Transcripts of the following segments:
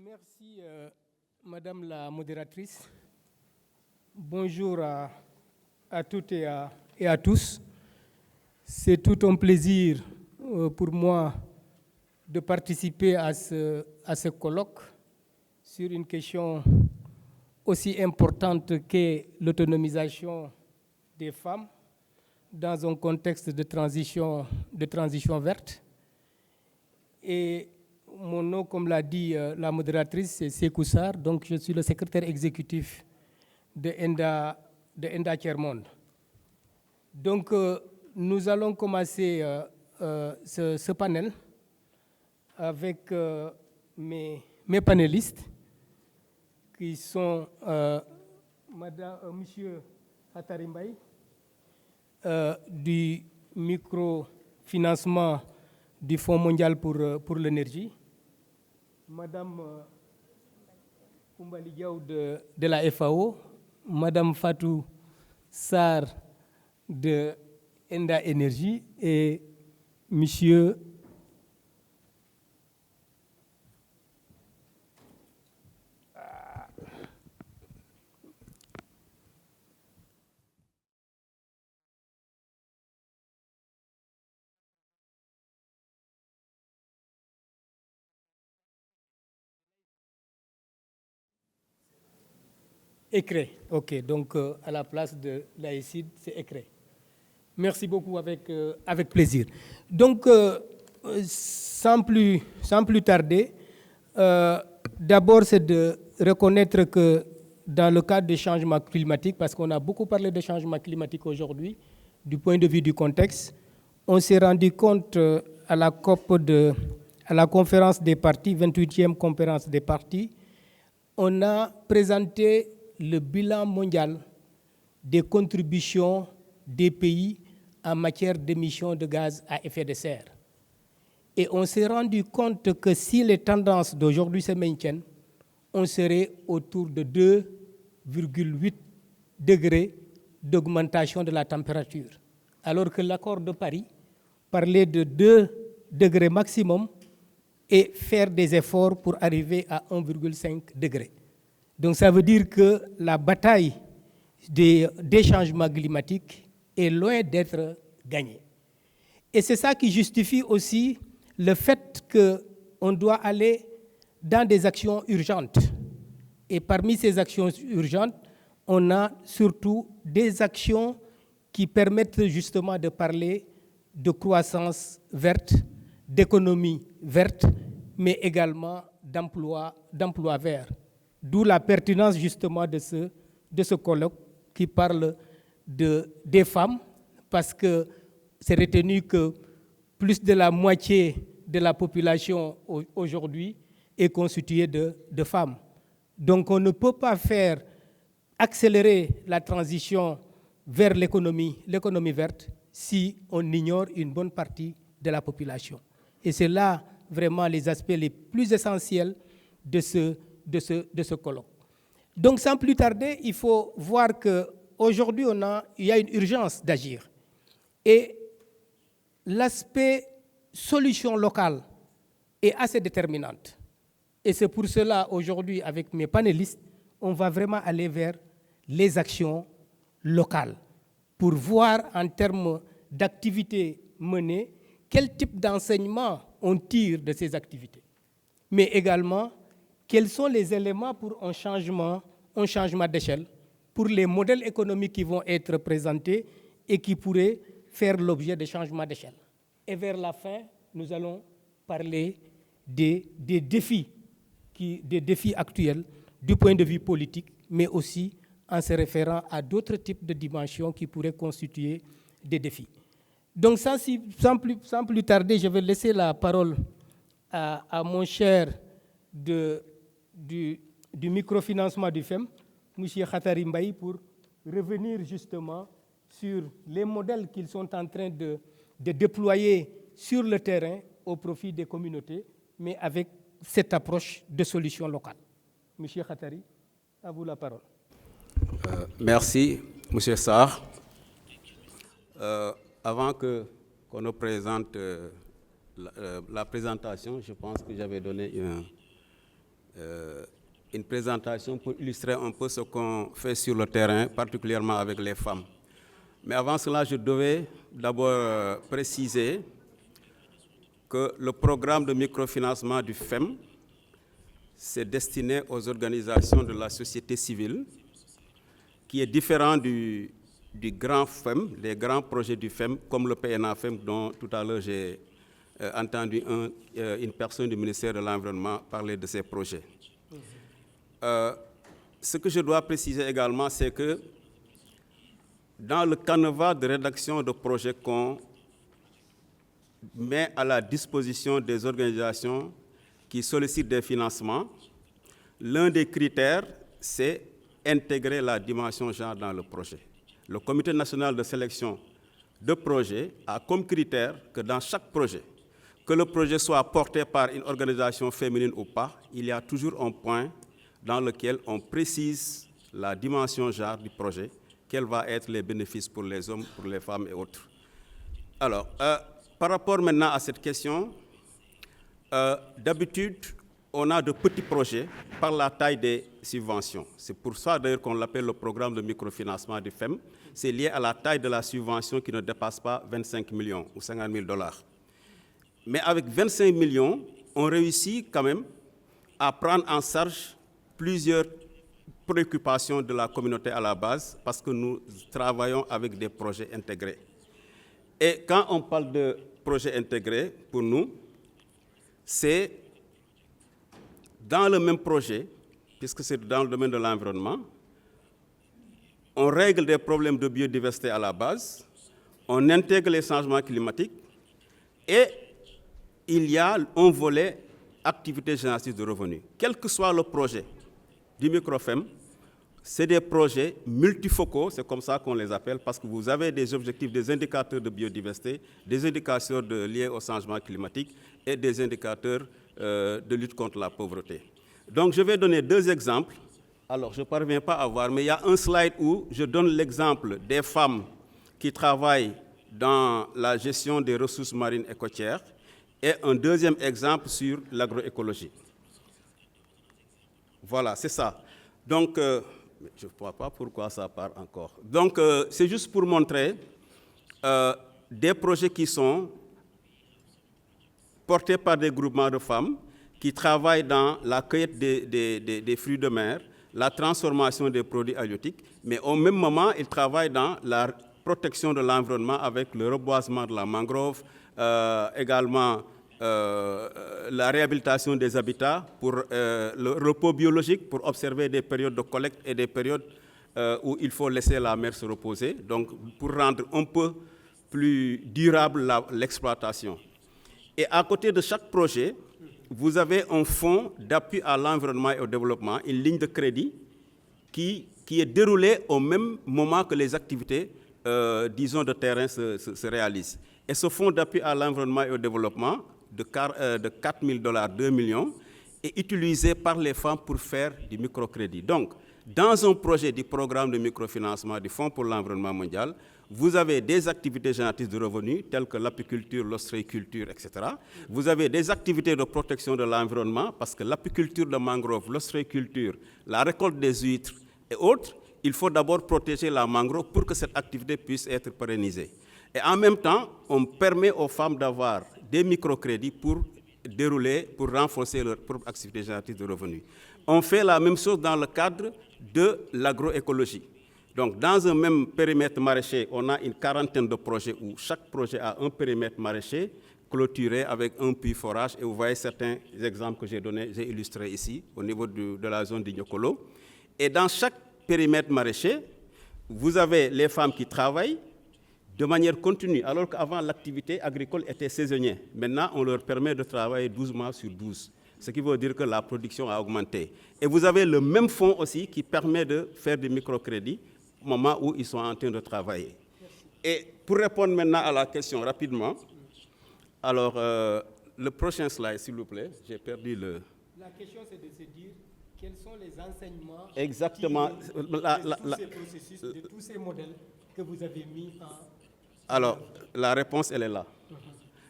Merci, Madame la modératrice. Bonjour à toutes et à tous. C'est tout un plaisir pour moi de participer à ce colloque sur une question aussi importante qu'est l'autonomisation des femmes dans un contexte de transition verte. Et mon nom, comme l'a dit la modératrice, c'est Sékou Sarr, donc je suis le secrétaire exécutif de ENDA Tiers-Monde. Donc, nous allons commencer ce panel avec mes panélistes, qui sont Monsieur Khatari Mbaye, du microfinancement du Fonds mondial pour l'énergie, Madame Koumbali Diaw de la FAO, Madame Fatou Sarr de ENDA Énergie et Monsieur Écré. Ok, donc à la place de l'AECID, c'est Écré. Merci beaucoup, avec plaisir. Donc, sans plus tarder, d'abord c'est de reconnaître que dans le cadre des changements climatiques, parce qu'on a beaucoup parlé de changements climatiques aujourd'hui, du point de vue du contexte, on s'est rendu compte à la conférence des parties, 28e conférence des parties, on a présenté le bilan mondial des contributions des pays en matière d'émissions de gaz à effet de serre. Et on s'est rendu compte que si les tendances d'aujourd'hui se maintiennent, on serait autour de 2,8 degrés d'augmentation de la température. Alors que l'accord de Paris parlait de 2 degrés maximum et faire des efforts pour arriver à 1,5 degré. Donc ça veut dire que la bataille des changements climatiques est loin d'être gagnée. Et c'est ça qui justifie aussi le fait qu'on doit aller dans des actions urgentes. Et parmi ces actions urgentes, on a surtout des actions qui permettent justement de parler de croissance verte, d'économie verte, mais également d'emploi vert. D'où la pertinence justement de ce colloque qui parle des femmes, parce que c'est retenu que plus de la moitié de la population aujourd'hui est constituée de femmes. Donc on ne peut pas faire accélérer la transition vers l'économie verte si on ignore une bonne partie de la population. Et c'est là vraiment les aspects les plus essentiels de ce colloque. Donc sans plus tarder, il faut voir qu'aujourd'hui, il y a une urgence d'agir. Et l'aspect solution locale est assez déterminante. Et c'est pour cela, aujourd'hui, avec mes panélistes, on va vraiment aller vers les actions locales pour voir en termes d'activités menées, quel type d'enseignement on tire de ces activités. Mais également, quels sont les éléments pour un changement d'échelle, pour les modèles économiques qui vont être présentés et qui pourraient faire l'objet de changements d'échelle. Et vers la fin, nous allons parler des défis actuels du point de vue politique, mais aussi en se référant à d'autres types de dimensions qui pourraient constituer des défis. Donc sans plus tarder, je vais laisser la parole à mon cher du microfinancement du FEM, M. Khatari Mbaye, pour revenir justement sur les modèles qu'ils sont en train de déployer sur le terrain au profit des communautés, mais avec cette approche de solution locale. M. Khatari, à vous la parole. Merci, M. Sarr. Avant qu'on nous présente la présentation, je pense que j'avais donné une présentation pour illustrer un peu ce qu'on fait sur le terrain, particulièrement avec les femmes. Mais avant cela, je devais d'abord préciser que le programme de microfinancement du FEM, c'est destiné aux organisations de la société civile, qui est différent du grand FEM, des grands projets du FEM, comme le PNA-FEM, dont tout à l'heure j'ai entendu une personne du ministère de l'Environnement parler de ces projets. Ce que je dois préciser également, c'est que dans le canevas de rédaction de projets qu'on met à la disposition des organisations qui sollicitent des financements, l'un des critères, c'est intégrer la dimension genre dans le projet. Le Comité national de sélection de projets a comme critère que dans chaque projet, que le projet soit porté par une organisation féminine ou pas, il y a toujours un point dans lequel on précise la dimension genre du projet, quels vont être les bénéfices pour les hommes, pour les femmes et autres. Alors, par rapport maintenant à cette question, d'habitude, on a de petits projets par la taille des subventions. C'est pour ça d'ailleurs qu'on l'appelle le programme de microfinancement du FEM. C'est lié à la taille de la subvention qui ne dépasse pas 25 millions ou 50 000 $. Mais avec 25 millions, on réussit quand même à prendre en charge plusieurs préoccupations de la communauté à la base parce que nous travaillons avec des projets intégrés. Et quand on parle de projets intégrés, pour nous, c'est dans le même projet, puisque c'est dans le domaine de l'environnement, on règle des problèmes de biodiversité à la base, on intègre les changements climatiques et il y a un volet activité génératrice de revenus. Quel que soit le projet du microfem, c'est des projets multifocaux, c'est comme ça qu'on les appelle, parce que vous avez des objectifs, des indicateurs de biodiversité, des indicateurs liés au changement climatique et des indicateurs de lutte contre la pauvreté. Donc je vais donner deux exemples. Alors je ne parviens pas à voir, mais il y a un slide où je donne l'exemple des femmes qui travaillent dans la gestion des ressources marines et côtières et un deuxième exemple sur l'agroécologie. Voilà, c'est ça. Donc, je ne vois pas pourquoi ça part encore. Donc, c'est juste pour montrer des projets qui sont portés par des groupements de femmes qui travaillent dans la cueillette des fruits de mer, la transformation des produits halieutiques, mais au même moment, ils travaillent dans la protection de l'environnement avec le reboisement de la mangrove, également la réhabilitation des habitats pour le repos biologique, pour observer des périodes de collecte et des périodes où il faut laisser la mer se reposer, donc pour rendre un peu plus durable l'exploitation. Et à côté de chaque projet, vous avez un fonds d'appui à l'environnement et au développement, une ligne de crédit qui est déroulée au même moment que les activités, disons, de terrain se réalisent. Et ce fonds d'appui à l'environnement et au développement de 4 000 $, 2 millions, est utilisé par les femmes pour faire du microcrédit. Donc, dans un projet du programme de microfinancement du Fonds pour l'environnement mondial, vous avez des activités génératrices de revenus, telles que l'apiculture, l'ostréiculture, etc. Vous avez des activités de protection de l'environnement, parce que l'apiculture de mangrove, l'ostréiculture, la récolte des huîtres et autres, il faut d'abord protéger la mangrove pour que cette activité puisse être pérennisée. Et en même temps, on permet aux femmes d'avoir des microcrédits pour dérouler, pour renforcer leur propre activité génératrice de revenus. On fait la même chose dans le cadre de l'agroécologie. Donc, dans un même périmètre maraîcher, on a une quarantaine de projets où chaque projet a un périmètre maraîcher clôturé avec un puits forage. Et vous voyez certains exemples que j'ai donnés, j'ai illustrés ici, au niveau de la zone d'Ignokolo. Et dans chaque périmètre maraîcher, vous avez les femmes qui travaillent de manière continue, alors qu'avant, l'activité agricole était saisonnière. Maintenant, on leur permet de travailler 12 mois sur 12, ce qui veut dire que la production a augmenté. Et vous avez le même fonds aussi qui permet de faire du microcrédit au moment où ils sont en train de travailler. Et pour répondre maintenant à la question rapidement, alors, le prochain slide, s'il vous plaît, j'ai perdu le... La question, c'est de se dire quels sont les enseignements exactement de tous ces processus, de tous ces modèles que vous avez mis en... Alors, la réponse, elle est là.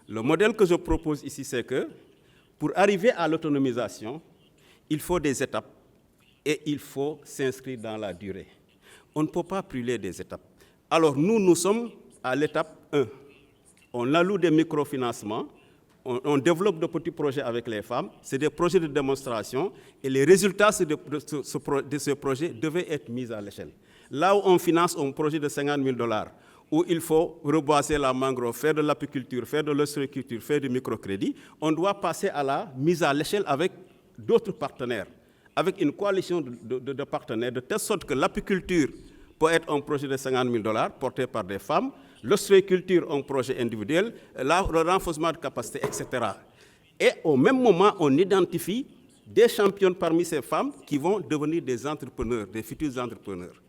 Le modèle que je propose ici, c'est que pour arriver à l'autonomisation, il faut des étapes et il faut s'inscrire dans la durée. On ne peut pas brûler des étapes. Alors nous sommes à l'étape 1. On alloue des microfinancements, on développe de petits projets avec les femmes, c'est des projets de démonstration et les résultats de ce projet devaient être mis à l'échelle. Là où on finance un projet de $50 000, où il faut reboiser la mangrove, faire de l'apiculture, faire de l'ostréiculture, faire du microcrédit, on doit passer à la mise à l'échelle avec d'autres partenaires, avec une coalition de partenaires, de telle sorte que l'apiculture peut être un projet de $50 000 porté par des femmes, l'ostréiculture un projet individuel, le renforcement de capacité, etc. Et au même moment, on identifie des championnes parmi ces femmes qui vont devenir des entrepreneurs, des futurs entrepreneurs.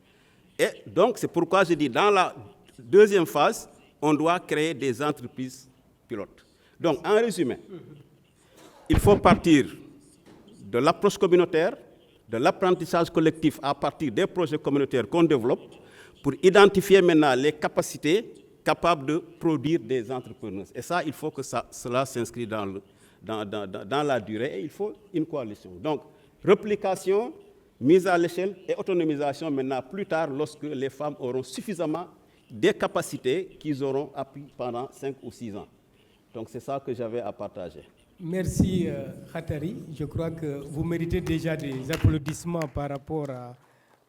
Et donc, c'est pourquoi je dis, dans la deuxième phase, on doit créer des entreprises pilotes. Donc, en résumé, il faut partir de l'approche communautaire, de l'apprentissage collectif à partir des projets communautaires qu'on développe pour identifier maintenant les capacités capables de produire des entrepreneurs. Et ça, il faut que cela s'inscrive dans la durée et il faut une coalition. Donc, réplication, mise à l'échelle et autonomisation maintenant plus tard lorsque les femmes auront suffisamment des capacités qu'ils auront appris pendant 5 ou 6 ans. Donc, c'est ça que j'avais à partager. Merci, Khatari. Je crois que vous méritez déjà des applaudissements par rapport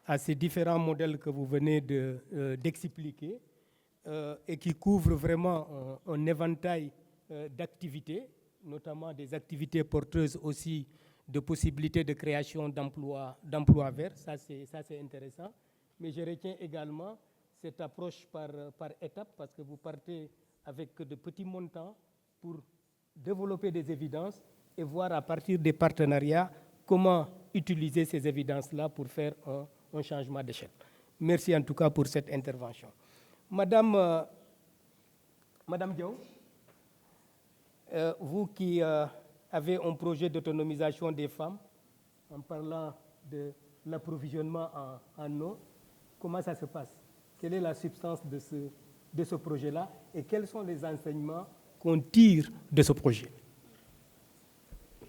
à ces différents modèles que vous venez d'expliquer et qui couvrent vraiment un éventail d'activités, notamment des activités porteuses aussi de possibilités de création d'emplois verts. Ça, c'est intéressant. Mais je retiens également cette approche par étapes parce que vous partez avec de petits montants pour développer des évidences et voir à partir des partenariats comment utiliser ces évidences-là pour faire un changement d'échelle. Merci en tout cas pour cette intervention. Madame Diaw, vous qui avez un projet d'autonomisation des femmes, en parlant de l'approvisionnement en eau, comment ça se passe? Quelle est la substance de ce projet-là et quels sont les enseignements qu'on tire de ce projet?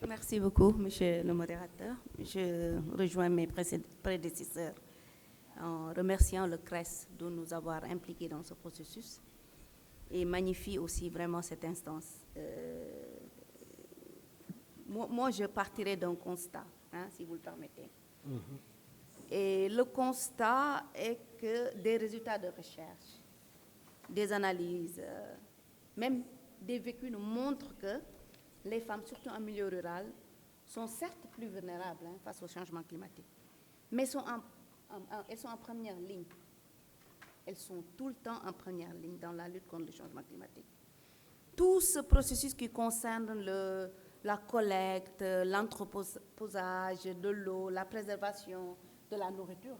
Merci beaucoup, monsieur le modérateur. Je rejoins mes prédécesseurs en remerciant le CRES de nous avoir impliqués dans ce processus et magnifie aussi vraiment cette instance. Moi, je partirai d'un constat, si vous le permettez. Et le constat est que des résultats de recherche, des analyses, même des vécus nous montrent que les femmes, surtout en milieu rural, sont certes plus vulnérables face au changement climatique, mais elles sont en première ligne. Elles sont tout le temps en première ligne dans la lutte contre le changement climatique. Tout ce processus qui concerne la collecte, l'entreposage de l'eau, la préservation de la nourriture,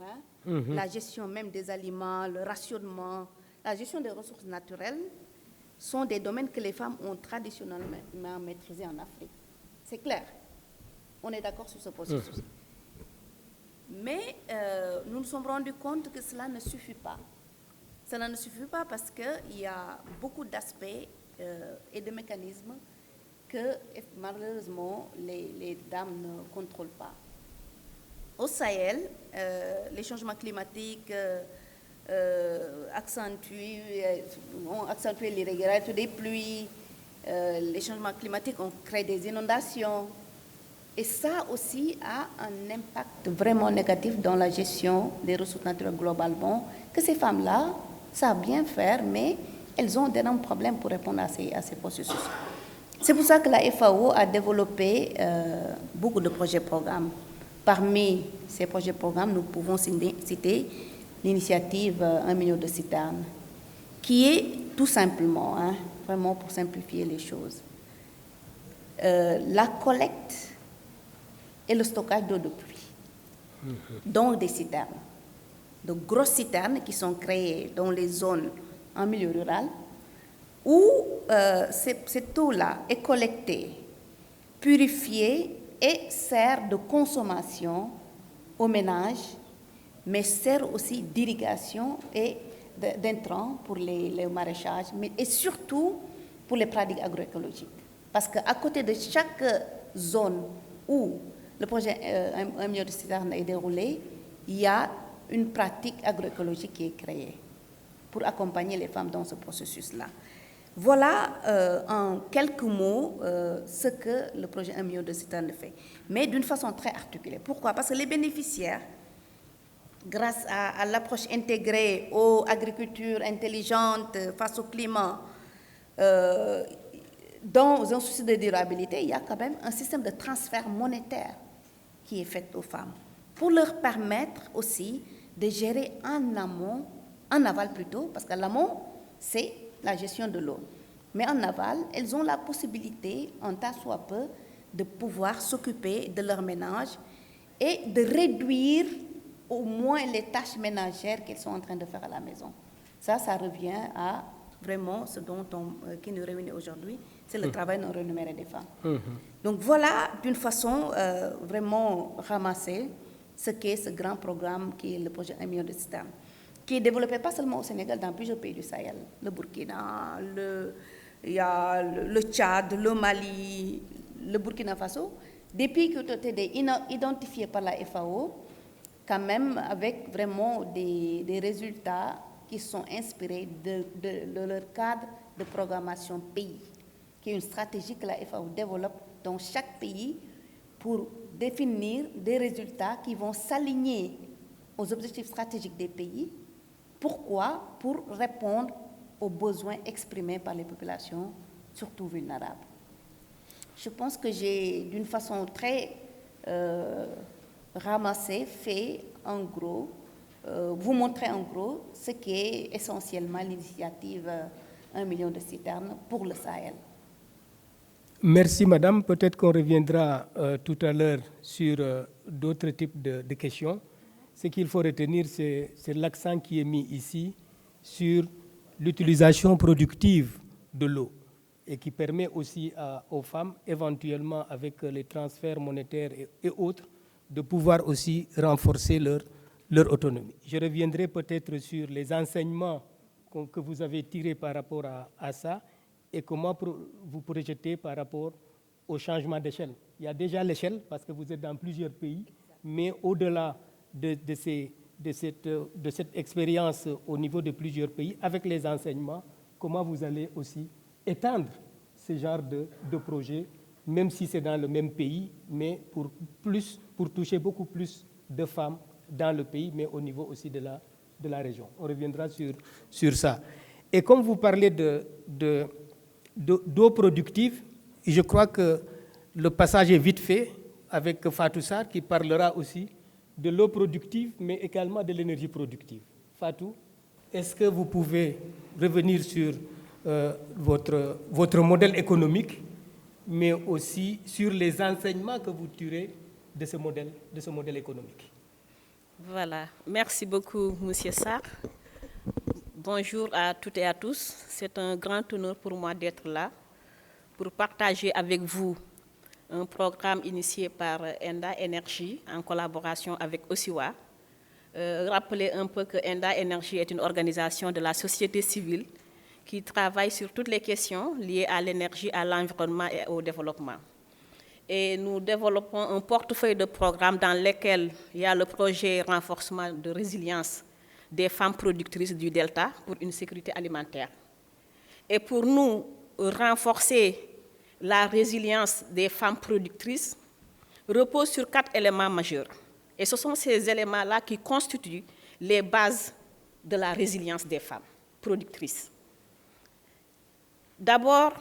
la gestion même des aliments, le rationnement, la gestion des ressources naturelles, sont des domaines que les femmes ont traditionnellement maîtrisés en Afrique. C'est clair. On est d'accord sur ce processus. Mais nous nous sommes rendus compte que cela ne suffit pas. Cela ne suffit pas parce qu'il y a beaucoup d'aspects et de mécanismes que malheureusement les dames ne contrôlent pas. Au Sahel, les changements climatiques ont accentué l'irrégularité des pluies, les changements climatiques ont créé des inondations. Et ça aussi a un impact vraiment négatif dans la gestion des ressources naturelles globalement, que ces femmes-là savent bien faire, mais elles ont d'énormes problèmes pour répondre à ces processus. C'est pour ça que la FAO a développé beaucoup de projets-programmes. Parmi ces projets-programmes, nous pouvons citer l'initiative 1 million de citernes, qui est tout simplement, vraiment pour simplifier les choses, la collecte et le stockage d'eau de pluie, donc des citernes, de grosses citernes qui sont créées dans les zones en milieu rural, où cette eau-là est collectée, purifiée et sert de consommation aux ménages, mais sert aussi d'irrigation et d'intrants pour les maraîchages, et surtout pour les pratiques agroécologiques. Parce qu'à côté de chaque zone où le projet 1 million de citernes est déroulé, il y a une pratique agroécologique qui est créée pour accompagner les femmes dans ce processus-là. Voilà en quelques mots ce que le projet 1 million de citernes fait, mais d'une façon très articulée. Pourquoi? Parce que les bénéficiaires, grâce à l'approche intégrée aux agricultures intelligentes face au climat, dans un souci de durabilité, il y a quand même un système de transfert monétaire qui est fait aux femmes pour leur permettre aussi de gérer en amont, en aval plutôt, parce qu'à l'amont, c'est la gestion de l'eau. Mais en aval, elles ont la possibilité, en tant soit peu, de pouvoir s'occuper de leur ménage et de réduire au moins les tâches ménagères qu'elles sont en train de faire à la maison. Ça revient à vraiment ce qui nous réunit aujourd'hui, c'est le travail non rémunéré des femmes. Donc voilà, d'une façon vraiment ramassée, ce qu'est ce grand programme qui est le projet 1 million de citernes, qui est développé pas seulement au Sénégal, dans plusieurs pays du Sahel, le Burkina, il y a le Tchad, le Mali, le Burkina Faso, des pays qui ont été identifiés par la FAO, quand même avec vraiment des résultats qui sont inspirés de leur cadre de programmation pays, qui est une stratégie que la FAO développe dans chaque pays pour définir des résultats qui vont s'aligner aux objectifs stratégiques des pays. Pourquoi? Pour répondre aux besoins exprimés par les populations, surtout vulnérables. Je pense que j'ai, d'une façon très ramassée, fait en gros, vous montrer en gros ce qui est essentiellement l'initiative 1 million de citernes pour le Sahel. Merci Madame. Peut-être qu'on reviendra tout à l'heure sur d'autres types de questions. Ce qu'il faut retenir, c'est l'accent qui est mis ici sur l'utilisation productive de l'eau et qui permet aussi aux femmes, éventuellement avec les transferts monétaires et autres, de pouvoir aussi renforcer leur autonomie. Je reviendrai peut-être sur les enseignements que vous avez tirés par rapport à ça et comment vous projetez par rapport au changement d'échelle. Il y a déjà l'échelle parce que vous êtes dans plusieurs pays, mais au-delà de cette expérience au niveau de plusieurs pays, avec les enseignements, comment vous allez aussi étendre ce genre de projet, même si c'est dans le même pays, mais pour toucher beaucoup plus de femmes dans le pays, mais au niveau aussi de la région. On reviendra sur ça. Et comme vous parlez d'eau productive, je crois que le passage est vite fait avec Fatou Sarr qui parlera aussi de l'eau productive, mais également de l'énergie productive. Fatou, est-ce que vous pouvez revenir sur votre modèle économique, mais aussi sur les enseignements que vous tirez de ce modèle économique? Voilà, merci beaucoup, M. Sarr. Bonjour à toutes et à tous. C'est un grand honneur pour moi d'être là pour partager avec vous un programme initié par Enda Energy en collaboration avec Osiwa. Rappeler un peu que Enda Energy est une organisation de la société civile qui travaille sur toutes les questions liées à l'énergie, à l'environnement et au développement. Et nous développons un portefeuille de programmes dans lesquels il y a le projet renforcement de résilience des femmes productrices du Delta pour une sécurité alimentaire. Et pour nous renforcer la résilience des femmes productrices repose sur 4 éléments majeurs. Et ce sont ces éléments-là qui constituent les bases de la résilience des femmes productrices. D'abord,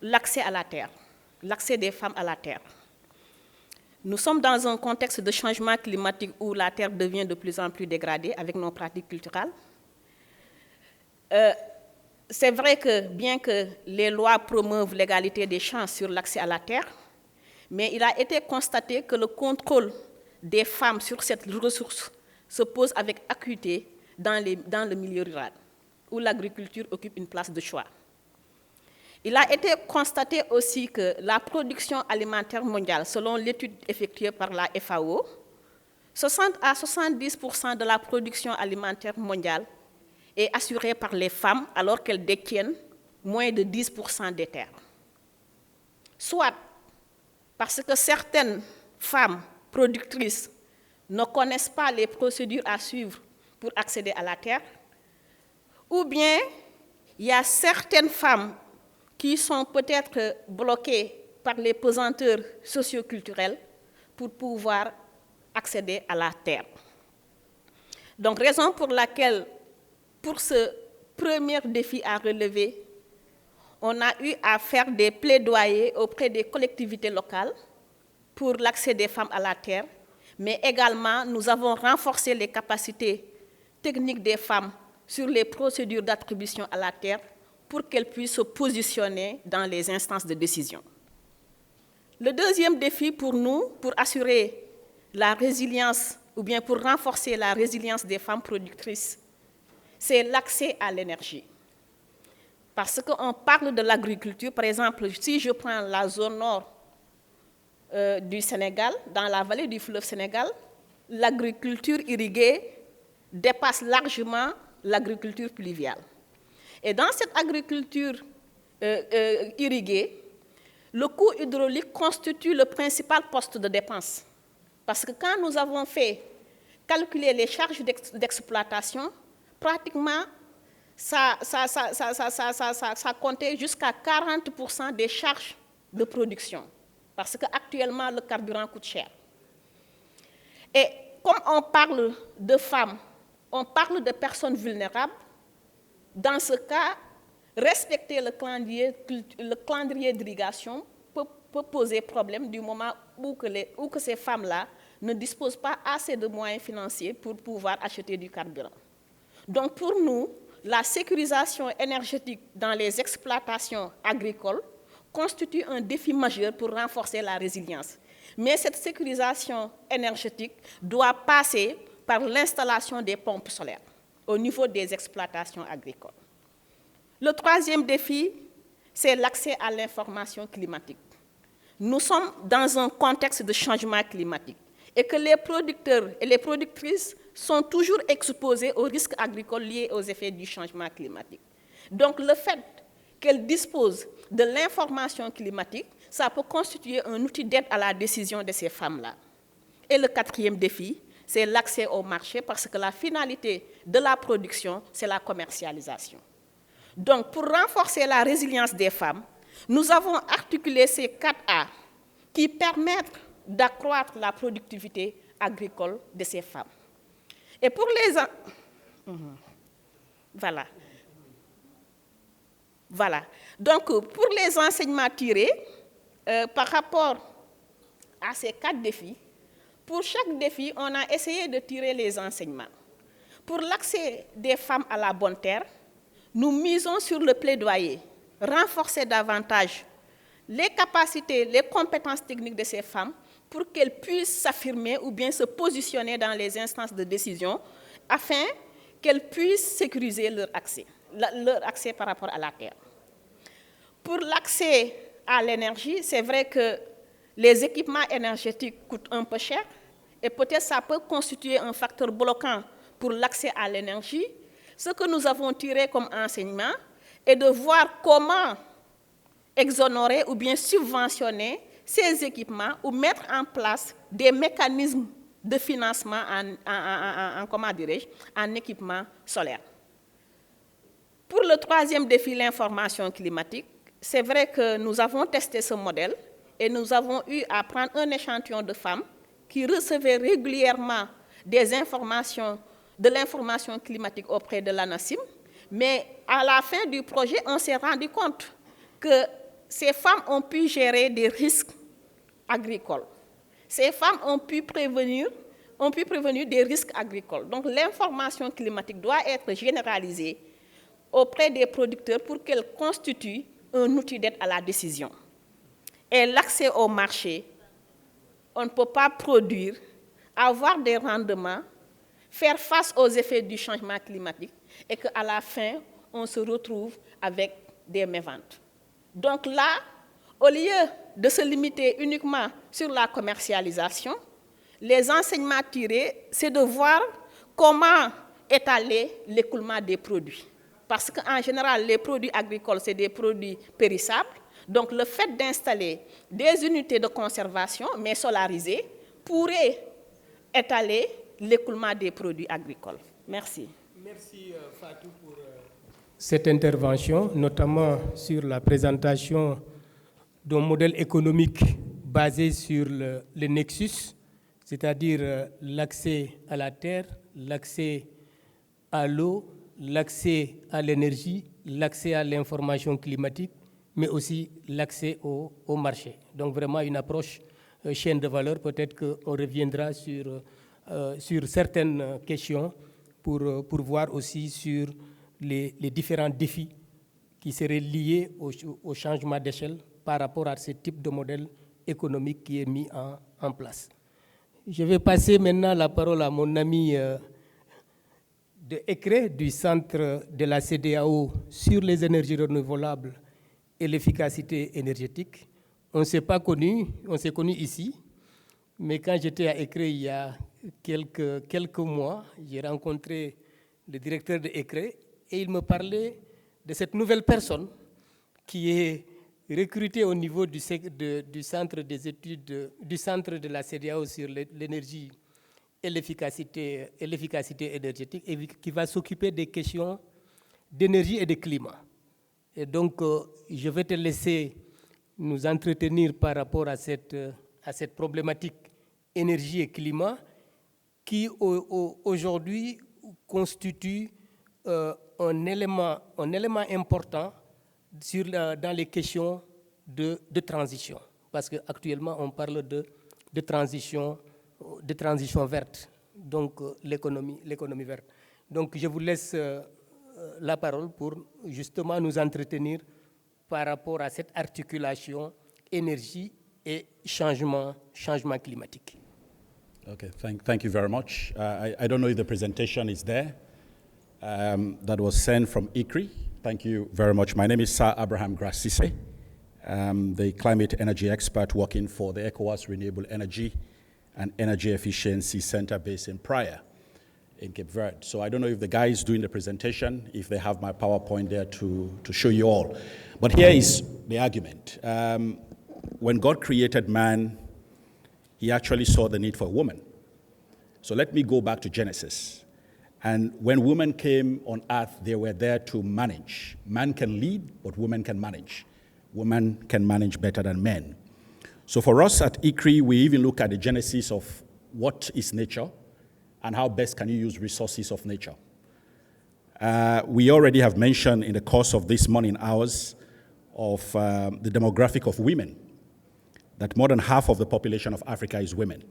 l'accès à la terre, l'accès des femmes à la terre. Nous sommes dans un contexte de changement climatique où la terre devient de plus en plus dégradée avec nos pratiques culturelles. C'est vrai que bien que les lois promeuvent l'égalité des chances sur l'accès à la terre, mais il a été constaté que le contrôle des femmes sur cette ressource se pose avec acuité dans le milieu rural, où l'agriculture occupe une place de choix. Il a été constaté aussi que la production alimentaire mondiale, selon l'étude effectuée par la FAO, 60 à 70% de la production alimentaire mondiale est assurée par les femmes alors qu'elles détiennent moins de 10% des terres. Soit parce que certaines femmes productrices ne connaissent pas les procédures à suivre pour accéder à la terre, ou bien il y a certaines femmes qui sont peut-être bloquées par les pesanteurs socioculturelles pour pouvoir accéder à la terre. Donc, raison pour laquelle, pour ce premier défi à relever, on a eu à faire des plaidoyers auprès des collectivités locales pour l'accès des femmes à la terre, mais également nous avons renforcé les capacités techniques des femmes sur les procédures d'attribution à la terre pour qu'elles puissent se positionner dans les instances de décision. Le deuxième défi pour nous, pour assurer la résilience ou bien pour renforcer la résilience des femmes productrices, c'est l'accès à l'énergie. Parce qu'on parle de l'agriculture, par exemple, si je prends la zone nord du Sénégal, dans la vallée du fleuve Sénégal, l'agriculture irriguée dépasse largement l'agriculture pluviale. Et dans cette agriculture irriguée, le coût hydraulique constitue le principal poste de dépense. Parce que quand nous avons fait calculer les charges d'exploitation, pratiquement, ça comptait jusqu'à 40% des charges de production. Parce qu'actuellement, le carburant coûte cher. Et comme on parle de femmes, on parle de personnes vulnérables, dans ce cas, respecter le calendrier d'irrigation peut poser problème du moment où que ces femmes-là ne disposent pas assez de moyens financiers pour pouvoir acheter du carburant. Donc pour nous, la sécurisation énergétique dans les exploitations agricoles constitue un défi majeur pour renforcer la résilience. Mais cette sécurisation énergétique doit passer par l'installation des pompes solaires au niveau des exploitations agricoles. Le troisième défi, c'est l'accès à l'information climatique. Nous sommes dans un contexte de changement climatique et que les producteurs et les productrices sont toujours exposés aux risques agricoles liés aux effets du changement climatique. Donc le fait qu'elles disposent de l'information climatique, ça peut constituer un outil d'aide à la décision de ces femmes-là. Et le quatrième défi, c'est l'accès au marché parce que la finalité de la production, c'est la commercialisation. Donc, pour renforcer la résilience des femmes, nous avons articulé ces 4 A qui permettent d'accroître la productivité agricole de ces femmes. Et pour les... Voilà. Donc, pour les enseignements tirés, par rapport à ces 4 défis, pour chaque défi, on a essayé de tirer les enseignements. Pour l'accès des femmes à la bonne terre, nous misons sur le plaidoyer, renforcer davantage les capacités, les compétences techniques de ces femmes pour qu'elles puissent s'affirmer ou bien se positionner dans les instances de décision afin qu'elles puissent sécuriser leur accès par rapport à la terre. Pour l'accès à l'énergie, c'est vrai que les équipements énergétiques coûtent un peu cher et peut-être ça peut constituer un facteur bloquant pour l'accès à l'énergie. Ce que nous avons tiré comme enseignement est de voir comment exonérer ou bien subventionner ces équipements ou mettre en place des mécanismes de financement en équipement solaire. Pour le troisième défi, l'information climatique, c'est vrai que nous avons testé ce modèle et nous avons eu à prendre un échantillon de femmes qui recevaient régulièrement de l'information climatique auprès de l'ANACIM, mais à la fin du projet, on s'est rendu compte que ces femmes ont pu gérer des risques agricoles. Ces femmes ont pu prévenir des risques agricoles. Donc l'information climatique doit être généralisée auprès des producteurs pour qu'elle constitue un outil d'aide à la décision. Et l'accès au marché, on ne peut pas produire, avoir des rendements, faire face aux effets du changement climatique et qu'à la fin, on se retrouve avec des méventes. Donc là, au lieu de se limiter uniquement sur la commercialisation, les enseignements tirés, c'est de voir comment étaler l'écoulement des produits. Parce qu'en général, les produits agricoles, c'est des produits périssables. Donc le fait d'installer des unités de conservation, mais solarisées, pourrait étaler l'écoulement des produits agricoles. Merci. Merci Fatou pour cette intervention, notamment sur la présentation d'un modèle économique basé sur le nexus, c'est-à-dire l'accès à la terre, l'accès à l'eau, l'accès à l'énergie, l'accès à l'information climatique, mais aussi l'accès au marché. Donc vraiment une approche chaîne de valeur. Peut-être qu'on reviendra sur certaines questions pour voir aussi sur les différents défis qui seraient liés au changement d'échelle par rapport à ce type de modèle économique qui est mis en place. Je vais passer maintenant la parole à mon ami de ECRE, du centre de la CEDEAO sur les énergies renouvelables et l'efficacité énergétique. On ne s'est pas connus, on s'est connus ici, mais quand j'étais à ECRE il y a quelques mois, j'ai rencontré le directeur de ECRE et il me parlait de cette nouvelle personne qui est recrutée au niveau du centre des études, du centre de la CEDEAO sur l'énergie et l'efficacité énergétique et qui va s'occuper des questions d'énergie et de climat. Et donc, je vais te laisser nous entretenir par rapport à cette problématique énergie et climat qui aujourd'hui constitue un élément important dans les questions de transition. Parce qu'actuellement, on parle de transition verte, donc l'économie verte. Donc, je vous laisse la parole pour justement nous entretenir par rapport à cette articulation énergie et changement climatique. Okay, thank you very much. I don't know if the presentation is there. That was sent from ICRI. Thank you very much. My name is Sir Abraham Grassise, the climate energy expert working for the ECOWAS Renewable Energy and Energy Efficiency Center based in Praia in Cape Verde. So I don't know if the guys doing the presentation, if they have my PowerPoint there to show you all. But here is the argument. When God created man, he actually saw the need for a woman. So let me go back to Genesis. And when women came on earth, they were there to manage. Man can lead, but women can manage. Women can manage better than men. So for us at ICRI, we even look at the genesis of what is nature and how best can you use resources of nature. We already have mentioned in the course of this morning hours of the demographic of women, that more than half of the population of Africa is women.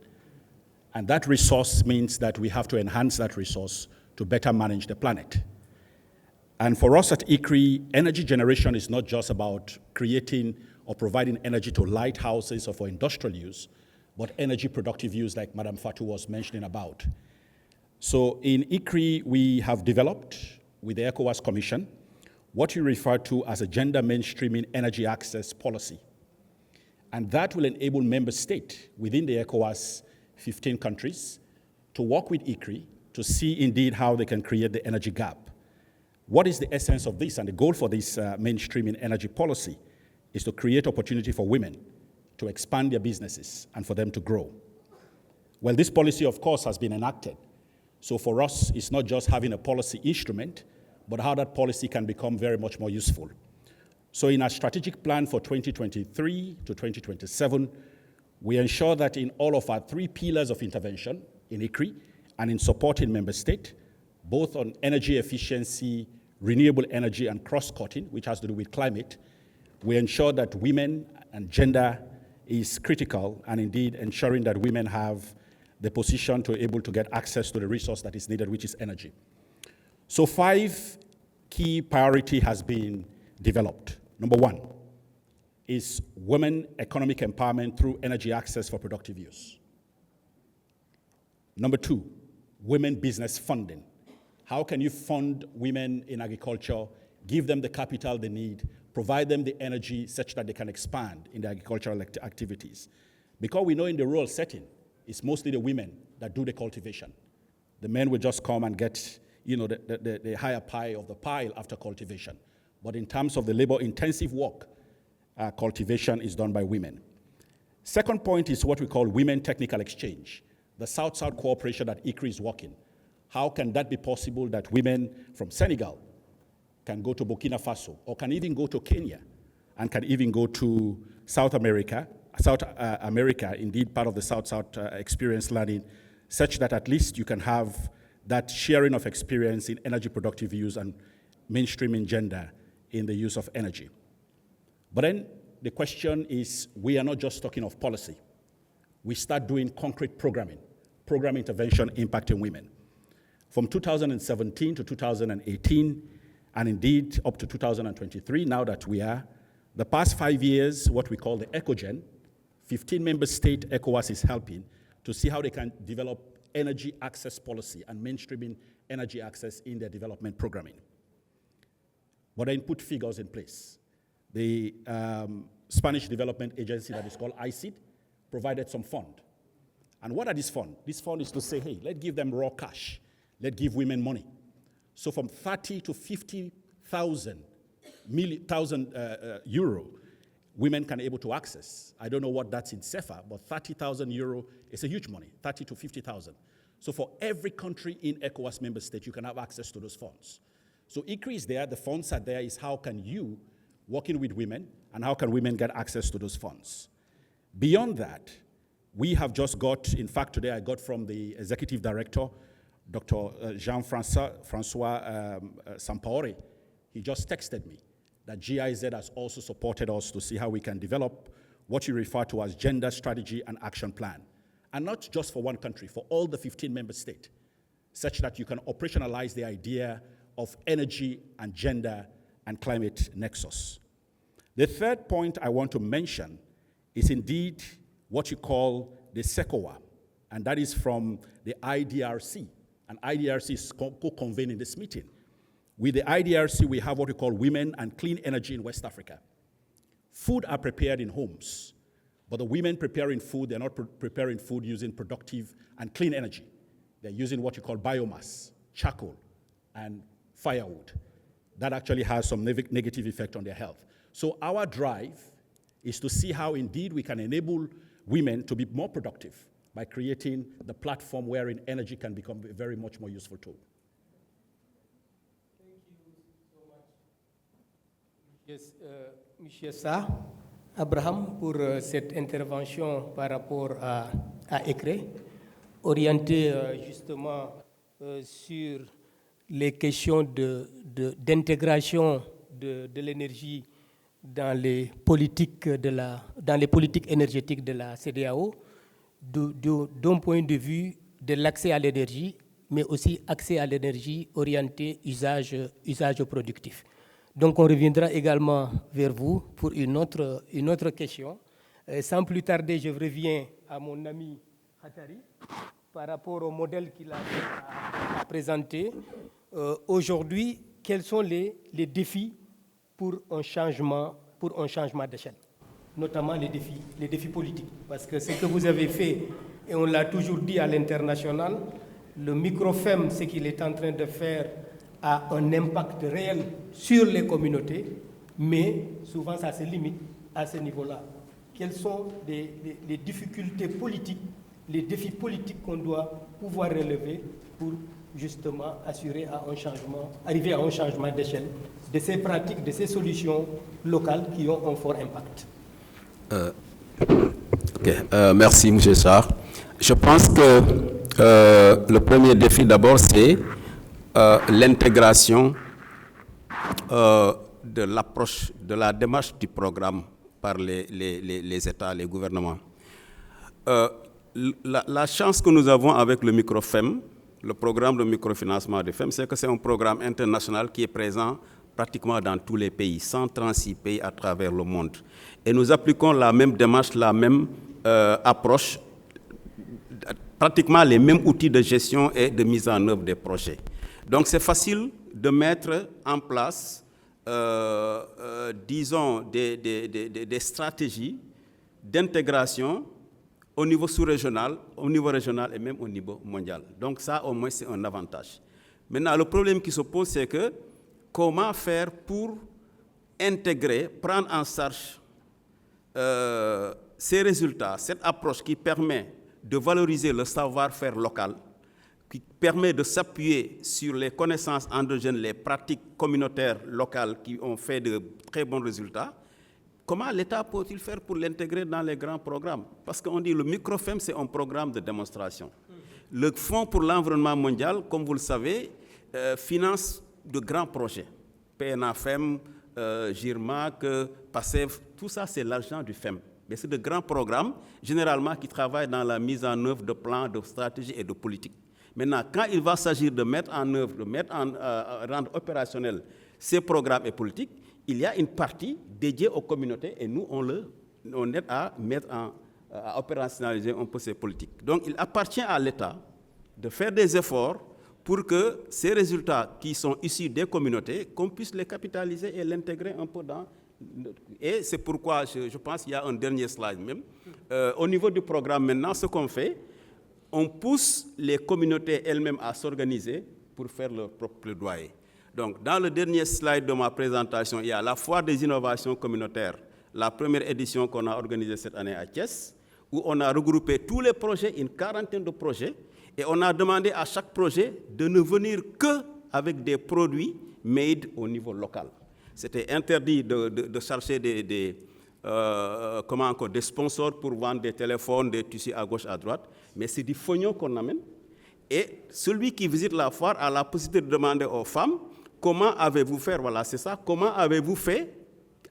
And that resource means that we have to enhance that resource to better manage the planet. And for us at ICRI, energy generation is not just about creating or providing energy to lighthouses or for industrial use, but energy productive use like Madam Fatou was mentioning about. So in ICRI, we have developed with the ECOWAS Commission what we refer to as a gender mainstreaming energy access policy. And that will enable member states within the ECOWAS 15 countries to work with ICRI to see indeed how they can create the energy gap. What is the essence of this? And the goal for this mainstreaming energy policy is to create opportunity for women to expand their businesses and for them to grow. Well, this policy, of course, has been enacted. So for us, it's not just having a policy instrument, but how that policy can become very much more useful. So in our strategic plan for 2023 to 2027, we ensure that in all of our 3 pillars of intervention in ICRI and in supporting member state, both on energy efficiency, renewable energy, and cross-cutting, which has to do with climate, we ensure that women and gender is critical, and indeed ensuring that women have the position to be able to get access to the resource that is needed, which is energy. So 5 key priority has been developed. Number 1 is women economic empowerment through energy access for productive use. Number 2, women business funding. How can you fund women in agriculture, give them the capital they need, provide them the energy such that they can expand in the agricultural activities? Because we know in the rural setting, it's mostly the women that do the cultivation. The men will just come and get, the higher pie of the pile after cultivation. But in terms of the labor-intensive work, cultivation is done by women. Second point is what we call women technical exchange, the South-South cooperation that ICRI is working. How can that be possible that women from Senegal can go to Burkina Faso, or can even go to Kenya, and can even go to South America, indeed part of the South-South experience learning, such that at least you can have that sharing of experience in energy productive use and mainstreaming gender in the use of energy. But then the question is, we are not just talking of policy. We start doing concrete programming, program intervention impacting women. From 2017 to 2018, and indeed up to 2023, now that we are, the past 5 years, what we call the ECOGEN, 15 member state ECOWAS is helping to see how they can develop energy access policy and mainstreaming energy access in their development programming. But then put figures in place. The Spanish Development Agency that is called ICID provided some fund. And what are these funds? This fund is to say, hey, let's give them raw cash. Let's give women money. So from 30 to 50,000 euro, women can able to access. I don't know what that's in CFA, but 30,000 euro is a huge money, 30 to 50,000. So for every country in ECOWAS member state, you can have access to those funds. So ICRI is there, the funds are there, is how can you, working with women, and how can women get access to those funds? Beyond that, we have just got, in fact, today I got from the executive director, Dr. Jean-Francois Sampaore, he just texted me that GIZ has also supported us to see how we can develop what you refer to as gender strategy and action plan. And not just for one country, for all the 15 member states, such that you can operationalize the idea of energy and gender and climate nexus. The third point I want to mention is indeed what you call the SECOA, and that is from the IDRC. And IDRC is co-convening this meeting. With the IDRC, we have what we call Women and Clean Energy in West Africa. Food are prepared in homes, but the women preparing food, they're not preparing food using productive and clean energy. They're using what you call biomass, charcoal, and firewood. That actually has some negative effect on their health. So our drive is to see how indeed we can enable women to be more productive by creating the platform wherein energy can become a very much more useful tool. Thank you so much. Yes, M. Sarr, Abraham, pour cette intervention par rapport à ECRE, orientée justement sur les questions d'intégration de l'énergie dans les politiques énergétiques de la CEDEAO, d'un point de vue de l'accès à l'énergie, mais aussi accès à l'énergie orientée usage productif. Donc on reviendra également vers vous pour une autre question. Sans plus tarder, je reviens à mon ami Hattari par rapport au modèle qu'il a présenté. Aujourd'hui, quels sont les défis pour un changement d'échelle, notamment les défis politiques? Parce que ce que vous avez fait, et on l'a toujours dit à l'international, le microfem, ce qu'il est en train de faire, a un impact réel sur les communautés, mais souvent ça se limite à ce niveau-là. Quelles sont les difficultés politiques, les défis politiques qu'on doit pouvoir relever pour justement arriver à un changement d'échelle de ces pratiques, de ces solutions locales qui ont un fort impact? Merci, M. Sarr. Je pense que le premier défi d'abord, c'est l'intégration de l'approche, de la démarche du programme par les États, les gouvernements. La chance que nous avons avec le microfem, le programme de microfinancement des femmes, c'est que c'est un programme international qui est présent pratiquement dans tous les pays, 136 pays à travers le monde. Et nous appliquons la même démarche, la même approche, pratiquement les mêmes outils de gestion et de mise en œuvre des projets. Donc c'est facile de mettre en place, disons, des stratégies d'intégration au niveau sous-régional, au niveau régional et même au niveau mondial. Donc ça, au moins, c'est un avantage. Maintenant, le problème qui se pose, c'est que comment faire pour intégrer, prendre en charge ces résultats, cette approche qui permet de valoriser le savoir-faire local, qui permet de s'appuyer sur les connaissances endogènes, les pratiques communautaires locales qui ont fait de très bons résultats, comment l'État peut-il faire pour l'intégrer dans les grands programmes? Parce qu'on dit que le microfem, c'est un programme de démonstration. Le Fonds pour l'environnement mondial, comme vous le savez, finance de grands projets. PNAFEM, GIRMAC, PASSEF, tout ça, c'est l'argent du FEM. Mais c'est de grands programmes, généralement, qui travaillent dans la mise en œuvre de plans, de stratégies et de politiques. Maintenant, quand il va s'agir de mettre en œuvre, rendre opérationnels ces programmes et politiques, il y a une partie dédiée aux communautés et nous, on aide à à opérationnaliser un peu ces politiques. Donc, il appartient à l'État de faire des efforts pour que ces résultats qui sont issus des communautés, qu'on puisse les capitaliser et l'intégrer un peu dans... Et c'est pourquoi je pense qu'il y a un dernier slide même. Au niveau du programme maintenant, ce qu'on fait, on pousse les communautés elles-mêmes à s'organiser pour faire leur propre plaidoyer. Donc, dans le dernier slide de ma présentation, il y a la foire des innovations communautaires, la première édition qu'on a organisée cette année à Thiès, où on a regroupé tous les projets, une quarantaine de projets, et on a demandé à chaque projet de ne venir qu'avec des produits made au niveau local. C'était interdit de chercher des sponsors pour vendre des téléphones, des tissus à gauche, à droite, mais c'est du fognon qu'on amène. Et celui qui visite la foire a la possibilité de demander aux femmes comment avez-vous fait, voilà, c'est ça, comment avez-vous fait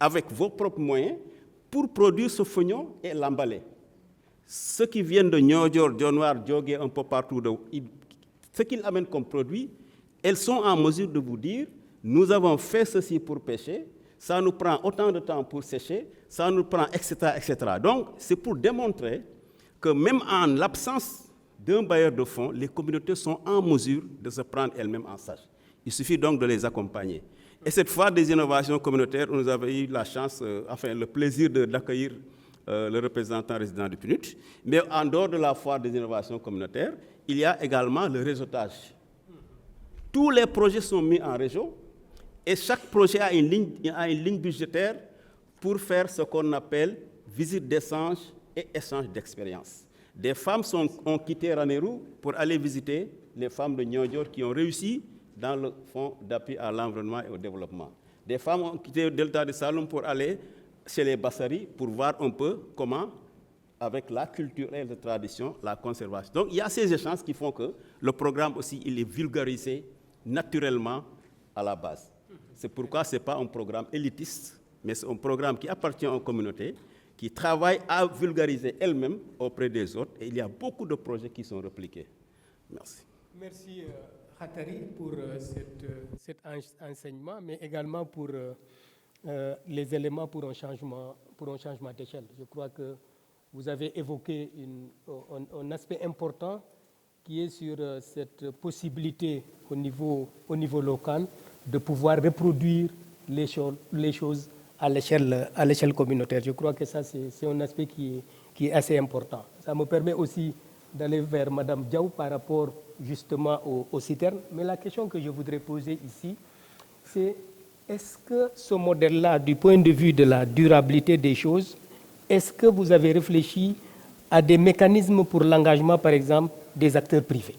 avec vos propres moyens pour produire ce fognon et l'emballer. Ceux qui viennent de Niodior, Dionewar, Diogué, un peu partout, ce qu'ils amènent comme produit, elles sont en mesure de vous dire nous avons fait ceci pour pêcher, ça nous prend autant de temps pour sécher, ça nous prend, etc., etc. Donc, c'est pour démontrer que même en l'absence d'un bailleur de fonds, les communautés sont en mesure de se prendre elles-mêmes en charge. Il suffit donc de les accompagner. Et cette fois des innovations communautaires, nous avons eu la chance, le plaisir d'accueillir le représentant résident du PNUD. Mais en dehors de la foire des innovations communautaires, il y a également le réseautage. Tous les projets sont mis en région et chaque projet a une ligne budgétaire pour faire ce qu'on appelle visite d'échange et échange d'expériences. Des femmes ont quitté Ranérou pour aller visiter les femmes de Niodior qui ont réussi dans le fonds d'appui à l'environnement et au développement. Des femmes ont quitté le Delta de Saloum pour aller chez les Bassari pour voir un peu comment, avec la culture et la tradition, la conservation. Donc, il y a ces échanges qui font que le programme aussi, il est vulgarisé naturellement à la base. C'est pourquoi ce n'est pas un programme élitiste, mais c'est un programme qui appartient aux communautés, qui travaille à vulgariser elles-mêmes auprès des autres. Et il y a beaucoup de projets qui sont répliqués. Merci. Merci, Khatari, pour cet enseignement, mais également pour les éléments pour un changement d'échelle. Je crois que vous avez évoqué un aspect important qui est sur cette possibilité au niveau local de pouvoir reproduire les choses à l'échelle communautaire. Je crois que ça, c'est un aspect qui est assez important. Ça me permet aussi d'aller vers Mme Diaw par rapport justement aux citernes. Mais la question que je voudrais poser ici, c'est est-ce que ce modèle-là, du point de vue de la durabilité des choses, est-ce que vous avez réfléchi à des mécanismes pour l'engagement, par exemple, des acteurs privés?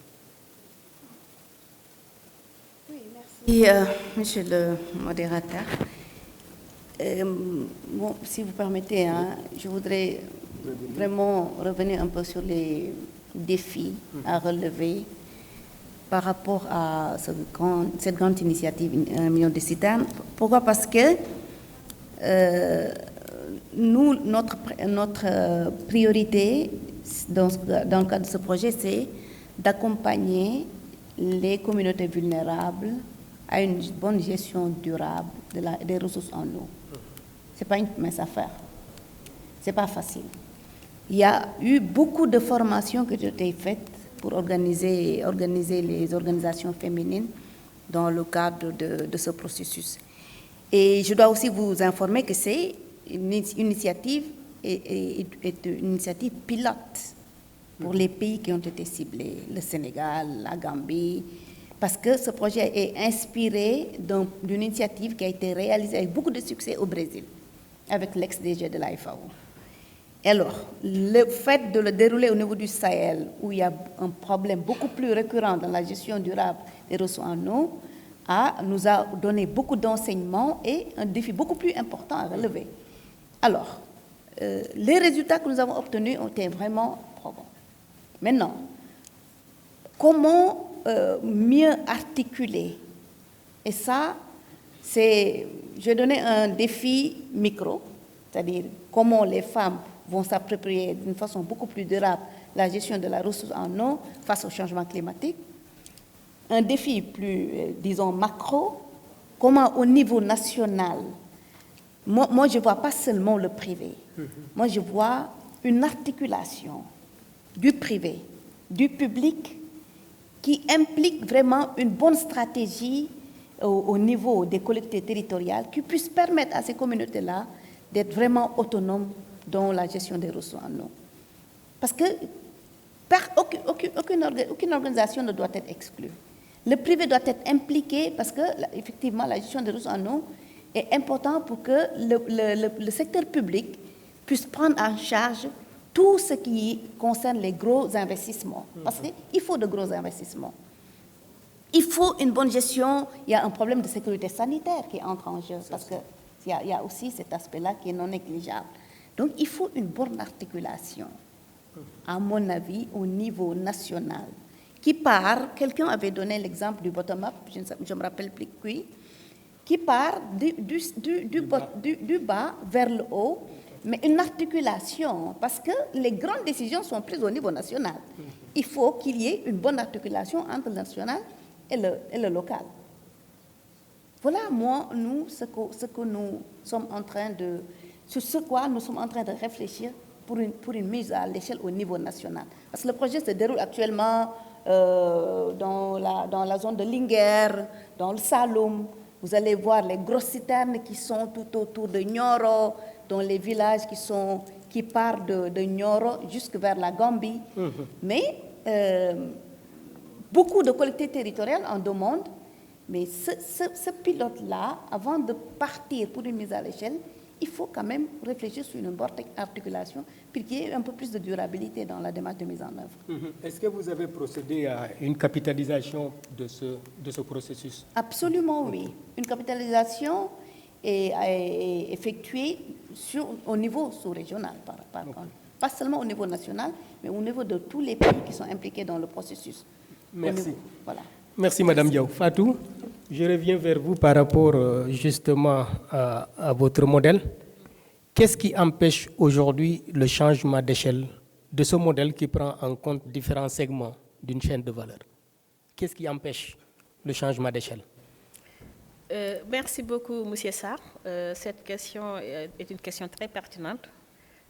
Oui, merci, monsieur le modérateur. Si vous permettez, je voudrais vraiment revenir un peu sur les défis à relever par rapport à cette grande initiative 1 million de citernes. Pourquoi? Parce que nous, notre priorité dans le cadre de ce projet, c'est d'accompagner les communautés vulnérables à une bonne gestion durable des ressources en eau. Ce n'est pas une mince affaire. Ce n'est pas facile. Il y a eu beaucoup de formations qui ont été faites pour organiser les organisations féminines dans le cadre de ce processus. Et je dois aussi vous informer que c'est une initiative pilote pour les pays qui ont été ciblés, le Sénégal, la Gambie, parce que ce projet est inspiré d'une initiative qui a été réalisée avec beaucoup de succès au Brésil, avec l'ex-DG de la FAO. Alors, le fait de le dérouler au niveau du Sahel, où il y a un problème beaucoup plus récurrent dans la gestion durable des ressources en eau, nous a donné beaucoup d'enseignements et un défi beaucoup plus important à relever. Alors, les résultats que nous avons obtenus ont été vraiment probants. Maintenant, comment mieux articuler? Et ça, je vais donner un défi micro, c'est-à-dire comment les femmes vont s'approprier d'une façon beaucoup plus durable la gestion de la ressource en eau face au changement climatique. Un défi plus, disons, macro, comment au niveau national, moi je ne vois pas seulement le privé, moi je vois une articulation du privé, du public, qui implique vraiment une bonne stratégie au niveau des collectivités territoriales qui puisse permettre à ces communautés-là d'être vraiment autonomes dans la gestion des ressources en eau. Parce que aucune organisation ne doit être exclue. Le privé doit être impliqué parce que, effectivement, la gestion des ressources en eau est importante pour que le secteur public puisse prendre en charge tout ce qui concerne les gros investissements. Parce qu'il faut de gros investissements. Il faut une bonne gestion. Il y a un problème de sécurité sanitaire qui entre en jeu parce qu'il y a aussi cet aspect-là qui est non négligeable. Donc, il faut une bonne articulation, à mon avis, au niveau national, qui part, quelqu'un avait donné l'exemple du bottom-up, je ne me rappelle plus qui part du bas vers le haut, mais une articulation, parce que les grandes décisions sont prises au niveau national. Il faut qu'il y ait une bonne articulation entre le national et le local. Voilà, ce que nous sommes en train de... Sur ce quoi nous sommes en train de réfléchir pour une mise à l'échelle au niveau national. Parce que le projet se déroule actuellement dans la zone de Linguère, dans le Saloum. Vous allez voir les grosses citernes qui sont tout autour de Nioro, dans les villages qui partent de Nioro jusque vers la Gambie. Mais beaucoup de collectivités territoriales en demandent. Mais ce pilote-là, avant de partir pour une mise à l'échelle, il faut quand même réfléchir sur une bonne articulation pour qu'il y ait un peu plus de durabilité dans la démarche de mise en œuvre. Est-ce que vous avez procédé à une capitalisation de ce processus? Absolument, oui. Une capitalisation est effectuée au niveau sous-régional, par contre. Pas seulement au niveau national, mais au niveau de tous les pays qui sont impliqués dans le processus. Merci. Voilà. Merci, Madame Diaw. Fatou, je reviens vers vous par rapport justement à votre modèle. Qu'est-ce qui empêche aujourd'hui le changement d'échelle de ce modèle qui prend en compte différents segments d'une chaîne de valeur? Qu'est-ce qui empêche le changement d'échelle? Merci beaucoup, M. Sarr. Cette question est une question très pertinente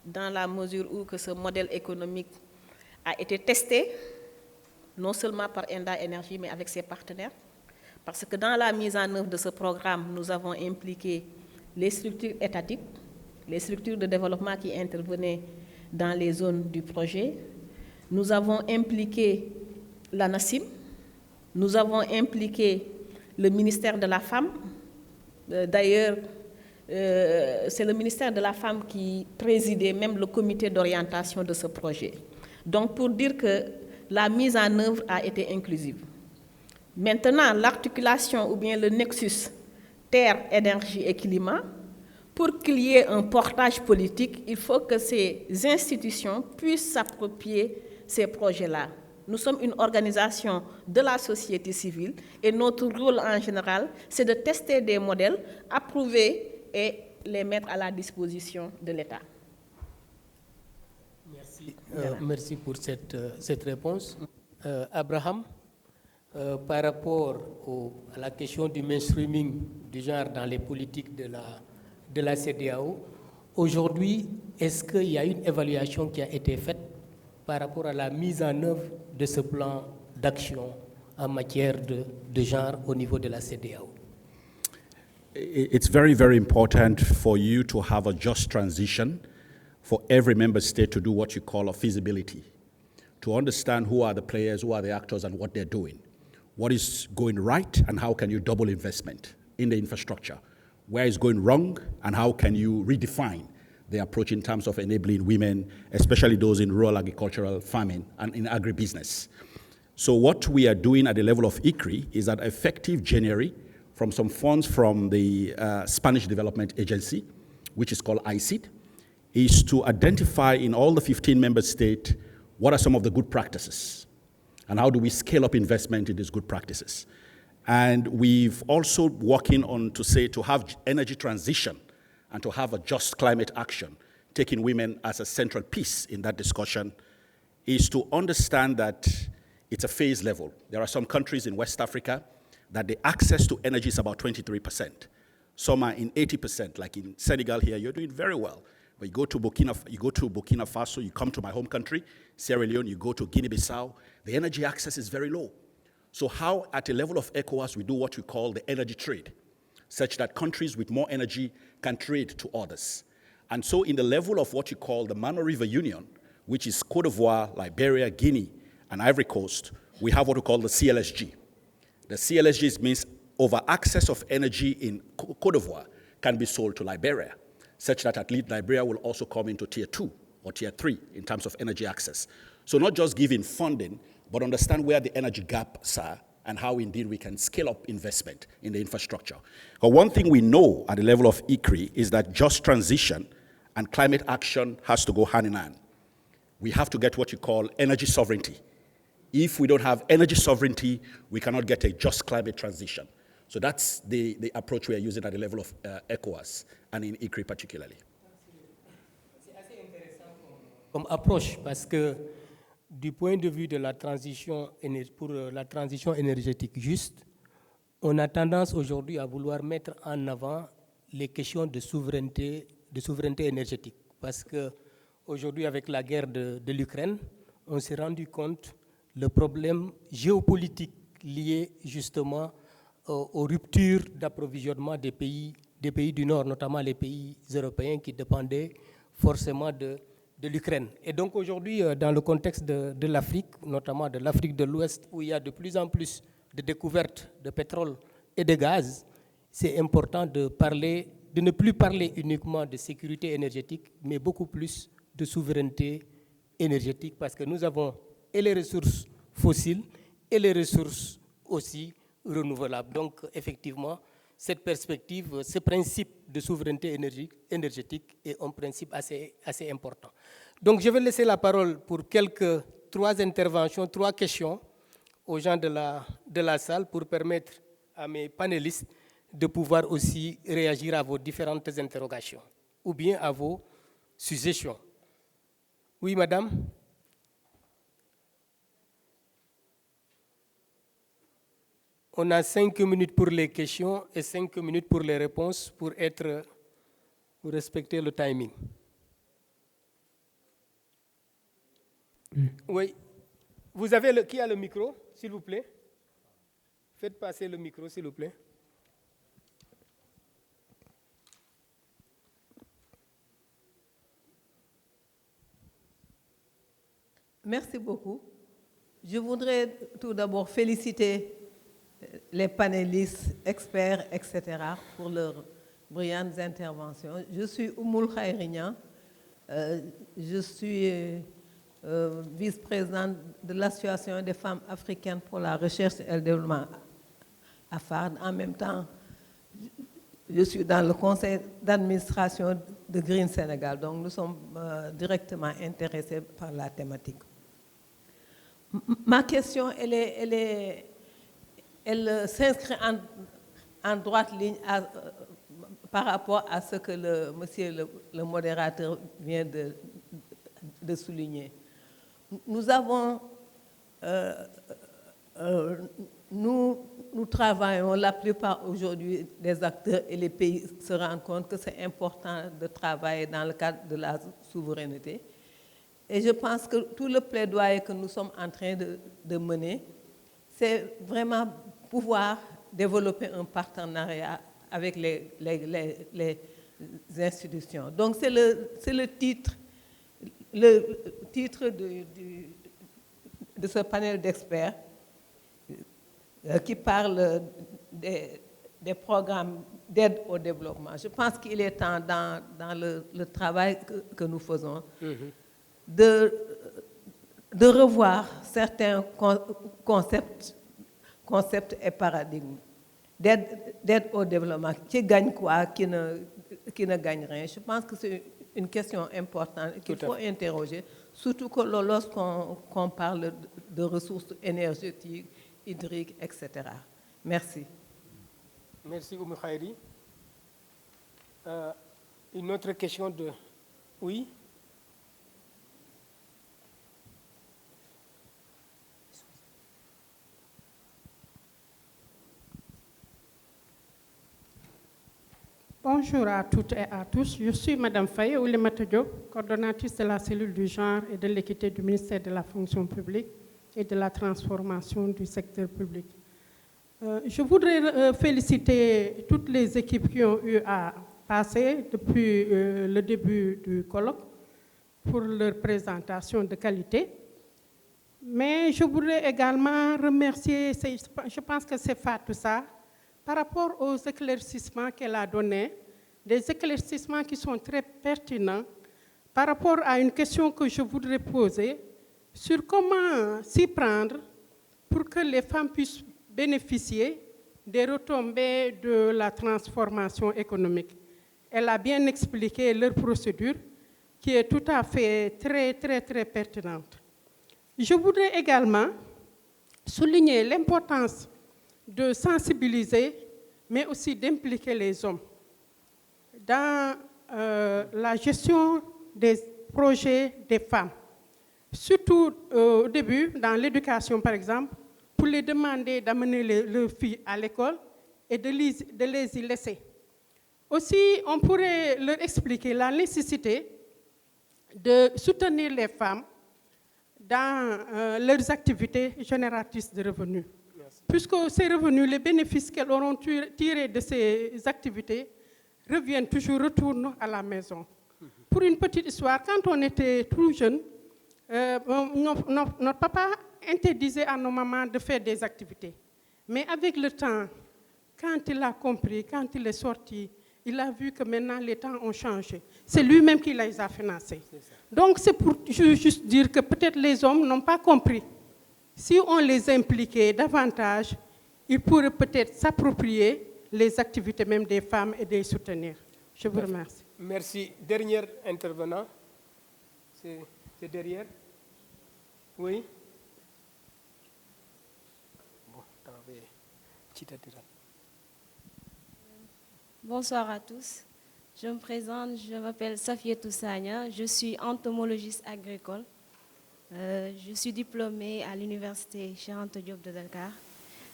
dans la mesure où que ce modèle économique a été testé non seulement par Enda Energy, mais avec ses partenaires. Parce que dans la mise en œuvre de ce programme, nous avons impliqué les structures étatiques, les structures de développement qui intervenaient dans les zones du projet. Nous avons impliqué l'ANACIM, nous avons impliqué le ministère de la Femme. D'ailleurs, c'est le ministère de la Femme qui présidait même le comité d'orientation de ce projet. Donc, pour dire que la mise en œuvre a été inclusive. Maintenant, l'articulation ou bien le nexus terre, énergie et climat, pour qu'il y ait un portage politique, il faut que ces institutions puissent s'approprier ces projets-là. Nous sommes une organisation de la société civile et notre rôle en général, c'est de tester des modèles, approuver et les mettre à la disposition de l'État. Merci, merci pour cette réponse. Abraham, par rapport à la question du mainstreaming du genre dans les politiques de la CEDEAO, aujourd'hui, est-ce qu'il y a une évaluation qui a été faite par rapport à la mise en œuvre de ce plan d'action en matière de genre au niveau de la CEDEAO? It's very, very important for you to have a just transition, for every member state to do what you call a feasibility, to understand who are the players, who are the actors, and what they're doing. What is going right, and how can you double investment in the infrastructure? Where is going wrong, and how can you redefine the approach in terms of enabling women, especially those in rural agricultural farming and in agribusiness. So what we are doing at the level of ICRI is that effective January, from some funds from the Spanish Development Agency, which is called ICID, is to identify in all the 15 member states what are some of the good practices and how do we scale up investment in these good practices. And we've also working on to have energy transition and to have a just climate action, taking women as a central piece in that discussion, is to understand that it's a phase level. There are some countries in West Africa that the access to energy is about 23%. Some are in 80%, like in Senegal here, you're doing very well. But you go to Burkina Faso, you come to my home country, Sierra Leone, you go to Guinea-Bissau, the energy access is very low. So how, at a level of ECOWAS, we do what we call the energy trade, such that countries with more energy can trade to others. And so in the level of what you call the Mano River Union, which is Cote d'Ivoire, Liberia, Guinea, and Ivory Coast, we have what we call the CLSG. The CLSG means over access of energy in Cote d'Ivoire can be sold to Liberia, such that at least Liberia will also come into tier 2 or tier 3 in terms of energy access. So not just giving funding, but understand where the energy gaps are and how indeed we can scale up investment in the infrastructure. But one thing we know at the level of ICRI is that just transition and climate action has to go hand in hand. We have to get what you call energy sovereignty. If we don't have energy sovereignty, we cannot get a just climate transition. So that's the approach we are using at the level of ECOWAS and in ICRI particularly. C'est assez intéressant comme approche parce que du point de vue de la transition, pour la transition énergétique juste, on a tendance aujourd'hui à vouloir mettre en avant les questions de souveraineté énergétique. Parce qu'aujourd'hui, avec la guerre de l'Ukraine, on s'est rendu compte le problème géopolitique lié justement aux ruptures d'approvisionnement des pays du Nord, notamment les pays européens qui dépendaient forcément de l'Ukraine. Et donc aujourd'hui, dans le contexte de l'Afrique, notamment de l'Afrique de l'Ouest, où il y a de plus en plus de découvertes de pétrole et de gaz, c'est important de ne plus parler uniquement de sécurité énergétique, mais beaucoup plus de souveraineté énergétique, parce que nous avons et les ressources fossiles et les ressources aussi renouvelables. Donc effectivement, cette perspective, ce principe de souveraineté énergétique est un principe assez important. Donc je vais laisser la parole pour trois interventions, 3 questions aux gens de la salle pour permettre à mes panélistes de pouvoir aussi réagir à vos différentes interrogations ou bien à vos suggestions. Oui, madame? On a 5 minutes pour les questions et 5 minutes pour les réponses pour respecter le timing. Oui. Vous avez qui a le micro, s'il vous plaît? Faites passer le micro, s'il vous plaît. Merci beaucoup. Je voudrais tout d'abord féliciter les panélistes, experts, etc., pour leurs brillantes interventions. Je suis Oumoul Khairignan, je suis vice-présidente de l'Association des femmes africaines pour la recherche et le développement à FARD. En même temps, je suis dans le conseil d'administration de Green Sénégal, donc nous sommes directement intéressés par la thématique. Ma question, elle s'inscrit en droite ligne par rapport à ce que monsieur le modérateur vient de souligner. Nous avons, nous travaillons, la plupart aujourd'hui des acteurs et les pays se rendent compte que c'est important de travailler dans le cadre de la souveraineté. Et je pense que tout le plaidoyer que nous sommes en train de mener, c'est vraiment pouvoir développer un partenariat avec les institutions. Donc c'est le titre de ce panel d'experts qui parle des programmes d'aide au développement. Je pense qu'il est temps, dans le travail que nous faisons, de revoir certains concepts et paradigmes d'aide au développement. Qui gagne quoi, qui ne gagne rien. Je pense que c'est une question importante qu'il faut interroger, surtout que lorsqu'on parle de ressources énergétiques, hydriques, etc. Merci. Merci, Oumou Khairi. Une autre question de... Oui? Bonjour à toutes et à tous. Je suis Mme Faye Oulimata Diop, coordonnatrice de la cellule du genre et de l'équité du ministère de la fonction publique et de la transformation du secteur public. Je voudrais féliciter toutes les équipes qui ont eu à passer depuis le début du colloque pour leur présentation de qualité. Mais je voudrais également remercier, je pense que c'est Fatou Sarr, par rapport aux éclaircissements qu'elle a donnés, des éclaircissements qui sont très pertinents par rapport à une question que je voudrais poser sur comment s'y prendre pour que les femmes puissent bénéficier des retombées de la transformation économique. Elle a bien expliqué leur procédure qui est tout à fait très pertinente. Je voudrais également souligner l'importance de sensibiliser, mais aussi d'impliquer les hommes dans la gestion des projets des femmes. Surtout au début, dans l'éducation par exemple, pour les demander d'amener leurs filles à l'école et de les y laisser. Aussi, on pourrait leur expliquer la nécessité de soutenir les femmes dans leurs activités génératrices de revenus. Puisque ces revenus, les bénéfices qu'elles auront tirés de ces activités reviennent toujours, retournent à la maison. Pour une petite histoire, quand on était tout jeune, notre papa interdisait à nos mamans de faire des activités. Mais avec le temps, quand il a compris, quand il est sorti, il a vu que maintenant les temps ont changé. C'est lui-même qui les a financés. Donc c'est pour juste dire que peut-être les hommes n'ont pas compris. Si on les impliquait davantage, ils pourraient peut-être s'approprier les activités même des femmes et les soutenir. Je vous remercie. Merci. Dernier intervenant. C'est derrière. Oui. Bonsoir à tous. Je me présente, je m'appelle Safietou Sagna, je suis entomologiste agricole. Je suis diplômée à l'université Cheikh Anta Diop de Dakar.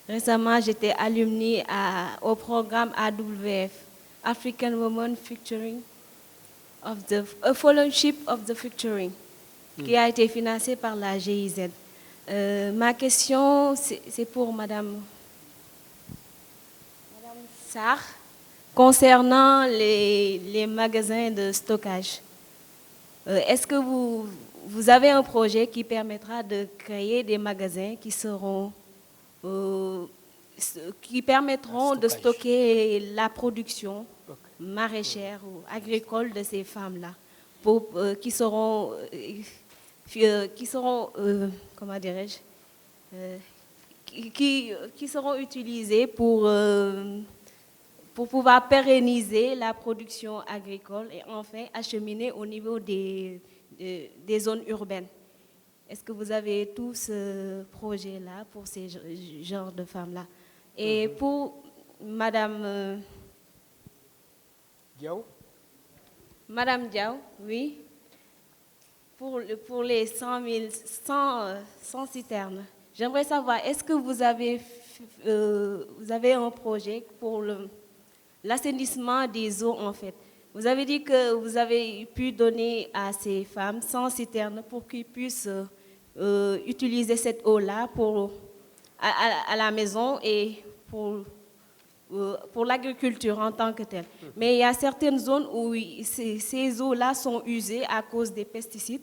Récemment, j'étais alumni au programme AWF, African Women Featuring of the Fellowship of the Featuring, qui a été financé par la GIZ. Ma question, c'est pour Madame Sarr, concernant les magasins de stockage. Est-ce que vous avez un projet qui permettra de créer des magasins qui permettront de stocker la production maraîchère ou agricole de ces femmes-là, qui seront comment dirais-je, qui seront utilisées pour pouvoir pérenniser la production agricole et enfin acheminer au niveau des zones urbaines. Est-ce que vous avez tout ce projet-là pour ces genres de femmes-là? Et pour Madame Diaw? Madame Diaw, oui. Pour les 100 citernes, j'aimerais savoir, est-ce que vous avez un projet pour l'assainissement des eaux, en fait? Vous avez dit que vous avez pu donner à ces femmes 100 citernes pour qu'ils puissent utiliser cette eau-là à la maison et pour l'agriculture en tant que telle. Mais il y a certaines zones où ces eaux-là sont usées à cause des pesticides.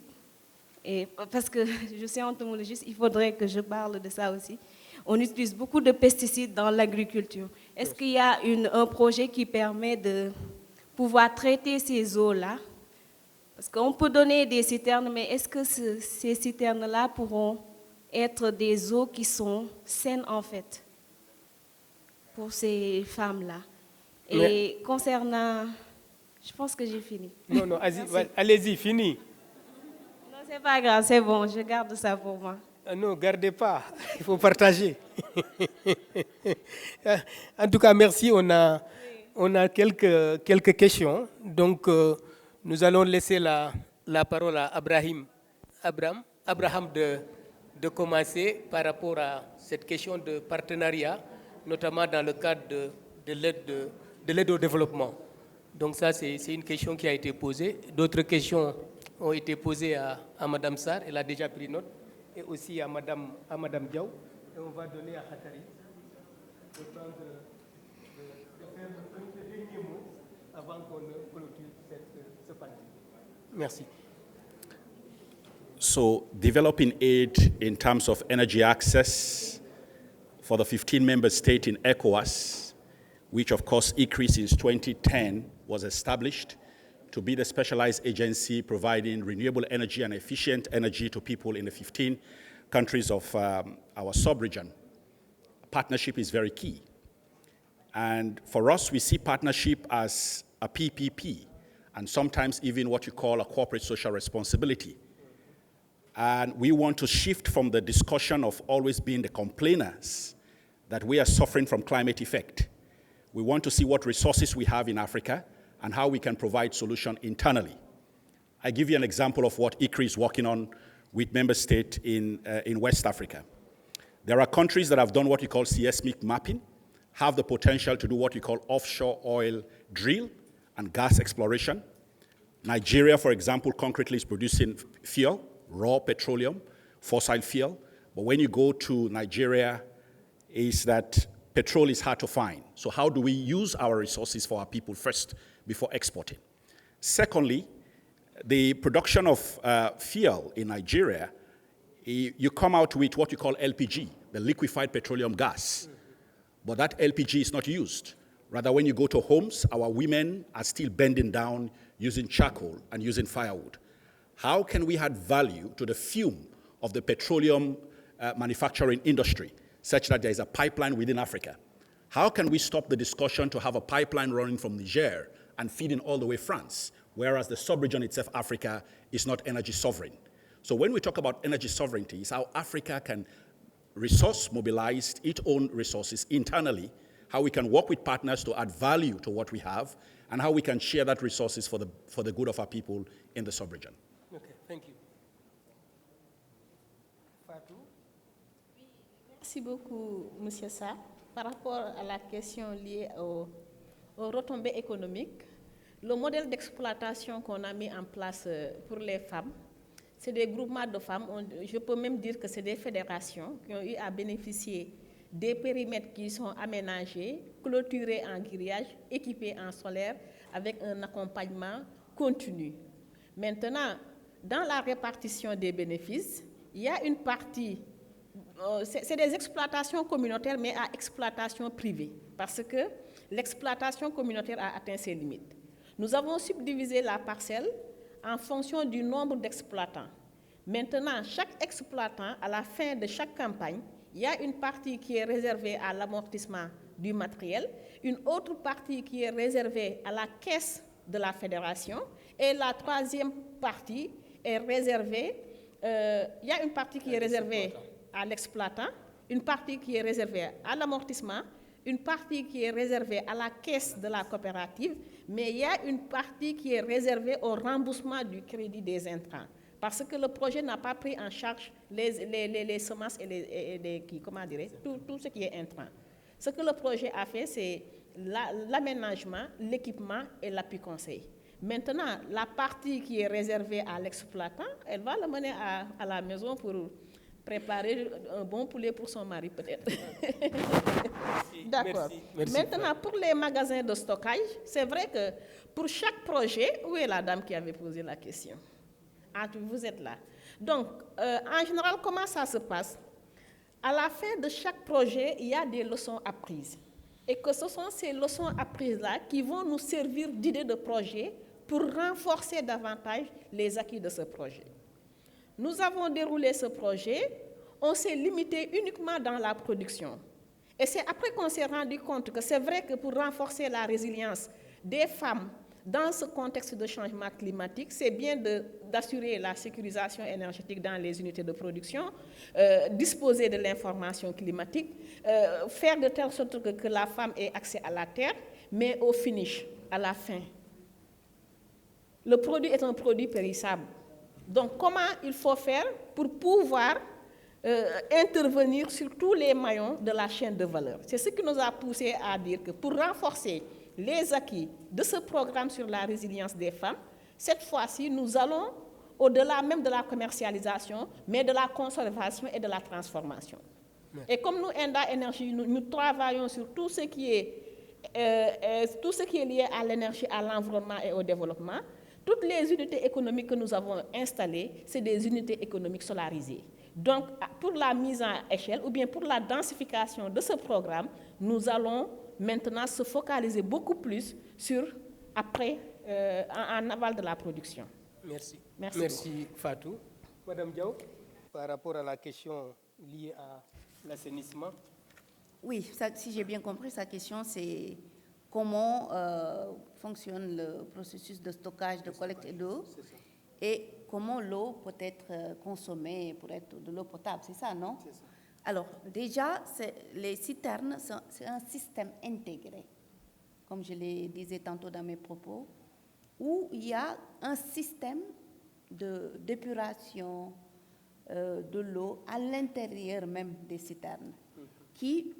Et parce que je suis entomologiste, il faudrait que je parle de ça aussi. On utilise beaucoup de pesticides dans l'agriculture. Est-ce qu'il y a un projet qui permet de pouvoir traiter ces eaux-là? Parce qu'on peut donner des citernes, mais est-ce que ces citernes-là pourront être des eaux qui sont saines en fait pour ces femmes-là? Et concernant... Je pense que j'ai fini. Non, allez-y, fini. Non, c'est pas grave, c'est bon, je garde ça pour moi. Non, gardez pas, il faut partager. En tout cas, merci. On a quelques questions. Donc, nous allons laisser la parole à Abraham de commencer par rapport à cette question de partenariat, notamment dans le cadre de l'aide au développement. Donc ça, c'est une question qui a été posée. D'autres questions ont été posées à Mme Sarr, elle a déjà pris note, et aussi à Mme Diaw. Et on va donner à Khatari de faire le dernier mot avant qu'on clôture ce panel. Merci. So developing aid in terms of energy access for the 15 member states in ECOWAS, which of course ICRI since 2010 was established to be the specialized agency providing renewable energy and efficient energy to people in the 15 countries of our sub-region. Partnership is very key. And for us, we see partnership as a PPP, and sometimes even what you call a corporate social responsibility. And we want to shift from the discussion of always being the complainers that we are suffering from climate effect. We want to see what resources we have in Africa and how we can provide solution internally. I give you an example of what ICRI is working on with member states in West Africa. There are countries that have done what we call seismic mapping, have the potential to do what we call offshore oil drill and gas exploration. Nigeria, for example, concretely is producing fuel, raw petroleum, fossil fuel. But when you go to Nigeria, is that petrol is hard to find. So how do we use our resources for our people first before exporting? Secondly, the production of fuel in Nigeria, you come out with what you call LPG, the liquefied petroleum gas. But that LPG is not used. Rather, when you go to homes, our women are still bending down using charcoal and using firewood. How can we add value to the fume of the petroleum manufacturing industry such that there is a pipeline within Africa? How can we stop the discussion to have a pipeline running from Niger and feeding all the way France, whereas the sub-region itself, Africa, is not energy sovereign? So when we talk about energy sovereignty, it's how Africa can resource mobilize its own resources internally, how we can work with partners to add value to what we have, and how we can share that resources for the good of our people in the sub-region. Okay, thank you. Fatou? Merci beaucoup, M. Sarr. Par rapport à la question liée aux retombées économiques, le modèle d'exploitation qu'on a mis en place pour les femmes, c'est des groupements de femmes, je peux même dire que c'est des fédérations qui ont eu à bénéficier des périmètres qui sont aménagés, clôturés en grillage, équipés en solaire, avec un accompagnement continu. Maintenant, dans la répartition des bénéfices, il y a une partie, c'est des exploitations communautaires, mais à exploitation privée, parce que l'exploitation communautaire a atteint ses limites. Nous avons subdivisé la parcelle en fonction du nombre d'exploitants. Maintenant, chaque exploitant, à la fin de chaque campagne, il y a une partie qui est réservée à l'amortissement du matériel, une autre partie qui est réservée à la caisse de la fédération, et la troisième partie est réservée, il y a une partie qui est réservée à l'exploitant, une partie qui est réservée à l'amortissement, une partie qui est réservée à la caisse de la coopérative, mais il y a une partie qui est réservée au remboursement du crédit des intrants. Parce que le projet n'a pas pris en charge les semences et tout ce qui est intrant. Ce que le projet a fait, c'est l'aménagement, l'équipement et l'appui conseil. Maintenant, la partie qui est réservée à l'exploitant, elle va le mener à la maison pour préparer un bon poulet pour son mari, peut-être. D'accord. Maintenant, pour les magasins de stockage, c'est vrai que pour chaque projet, où est la dame qui avait posé la question? Ah, vous êtes là. Donc, en général, comment ça se passe? À la fin de chaque projet, il y a des leçons apprises. Et que ce sont ces leçons apprises-là qui vont nous servir d'idées de projet pour renforcer davantage les acquis de ce projet. Nous avons déroulé ce projet, on s'est limité uniquement dans la production. Et c'est après qu'on s'est rendu compte que c'est vrai que pour renforcer la résilience des femmes dans ce contexte de changement climatique, c'est bien d'assurer la sécurisation énergétique dans les unités de production, disposer de l'information climatique, faire de telle sorte que la femme ait accès à la terre, mais au finish, à la fin. Le produit est un produit périssable. Donc, comment il faut faire pour pouvoir intervenir sur tous les maillons de la chaîne de valeur? C'est ce qui nous a poussé à dire que pour renforcer les acquis de ce programme sur la résilience des femmes, cette fois-ci, nous allons au-delà même de la commercialisation, mais de la conservation et de la transformation. Ouais. Et comme nous, ENDA Énergie, nous travaillons sur tout ce qui est lié à l'énergie, à l'environnement et au développement, toutes les unités économiques que nous avons installées, c'est des unités économiques solarisées. Donc, pour la mise en échelle ou bien pour la densification de ce programme, nous allons maintenant se focaliser beaucoup plus sur en aval de la production. Merci. Merci Fatou. Madame Diaw, par rapport à la question liée à l'assainissement. Oui, si j'ai bien compris, sa question c'est comment fonctionne le processus de stockage, de collecte d'eau et comment l'eau peut être consommée pour être de l'eau potable, c'est ça, non? C'est ça. Alors, déjà, les citernes, c'est un système intégré, comme je le disais tantôt dans mes propos, où il y a un système d'épuration de l'eau à l'intérieur même des citernes, qui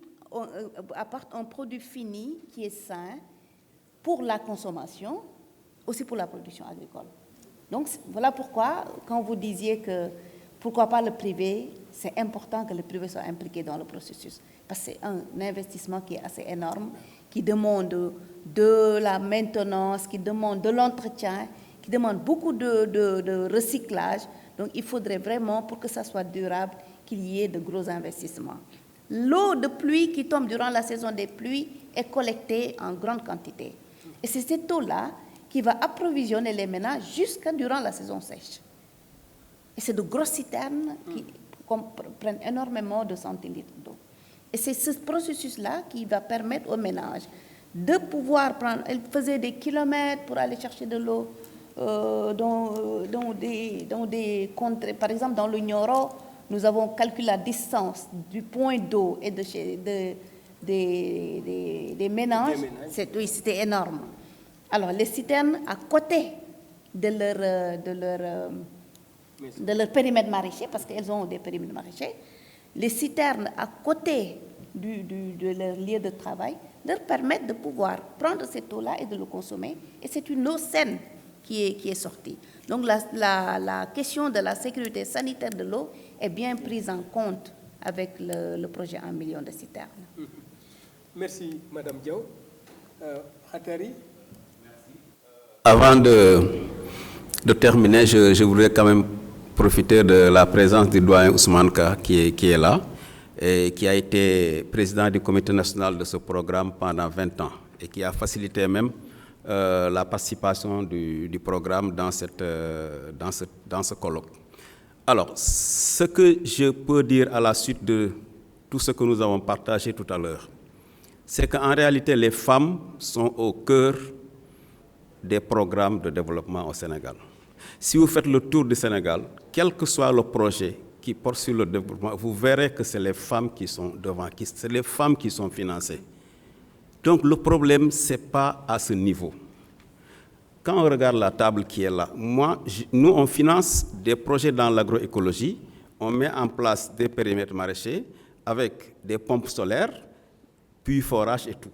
apporte un produit fini qui est sain pour la consommation, aussi pour la production agricole. Donc, voilà pourquoi, quand vous disiez que pourquoi pas le privé, c'est important que le privé soit impliqué dans le processus. Parce que c'est un investissement qui est assez énorme, qui demande de la maintenance, qui demande de l'entretien, qui demande beaucoup de recyclage. Donc, il faudrait vraiment, pour que ça soit durable, qu'il y ait de gros investissements. L'eau de pluie qui tombe durant la saison des pluies est collectée en grande quantité. Et c'est cette eau-là qui va approvisionner les ménages jusqu'à durant la saison sèche. Et c'est de grosses citernes qui prennent énormément de centilitres d'eau. Et c'est ce processus-là qui va permettre aux ménages de pouvoir prendre... Elles faisaient des kilomètres pour aller chercher de l'eau dans des contrées. Par exemple, dans le Nioro, nous avons calculé la distance du point d'eau et des ménages. Oui, c'était énorme. Alors, les citernes, à côté de leur périmètre maraîcher, parce qu'elles ont des périmètres maraîchers, les citernes à côté de leur lieu de travail leur permettent de pouvoir prendre cette eau-là et de le consommer. Et c'est une eau saine qui est sortie. Donc la question de la sécurité sanitaire de l'eau est bien prise en compte avec le projet 1 million de citernes. Merci, Madame Diaw. Hatari. Avant de terminer, je voudrais quand même profiter de la présence du doyen Ousmane Ka qui est là et qui a été président du comité national de ce programme pendant 20 ans et qui a facilité même la participation du programme dans ce colloque. Alors, ce que je peux dire à la suite de tout ce que nous avons partagé tout à l'heure, c'est qu'en réalité, les femmes sont au cœur des programmes de développement au Sénégal. Si vous faites le tour du Sénégal, quel que soit le projet qui porte sur le développement, vous verrez que c'est les femmes qui sont devant, c'est les femmes qui sont financées. Donc le problème, ce n'est pas à ce niveau. Quand on regarde la table qui est là, nous, on finance des projets dans l'agroécologie, on met en place des périmètres maraîchers avec des pompes solaires, puis forage et tout.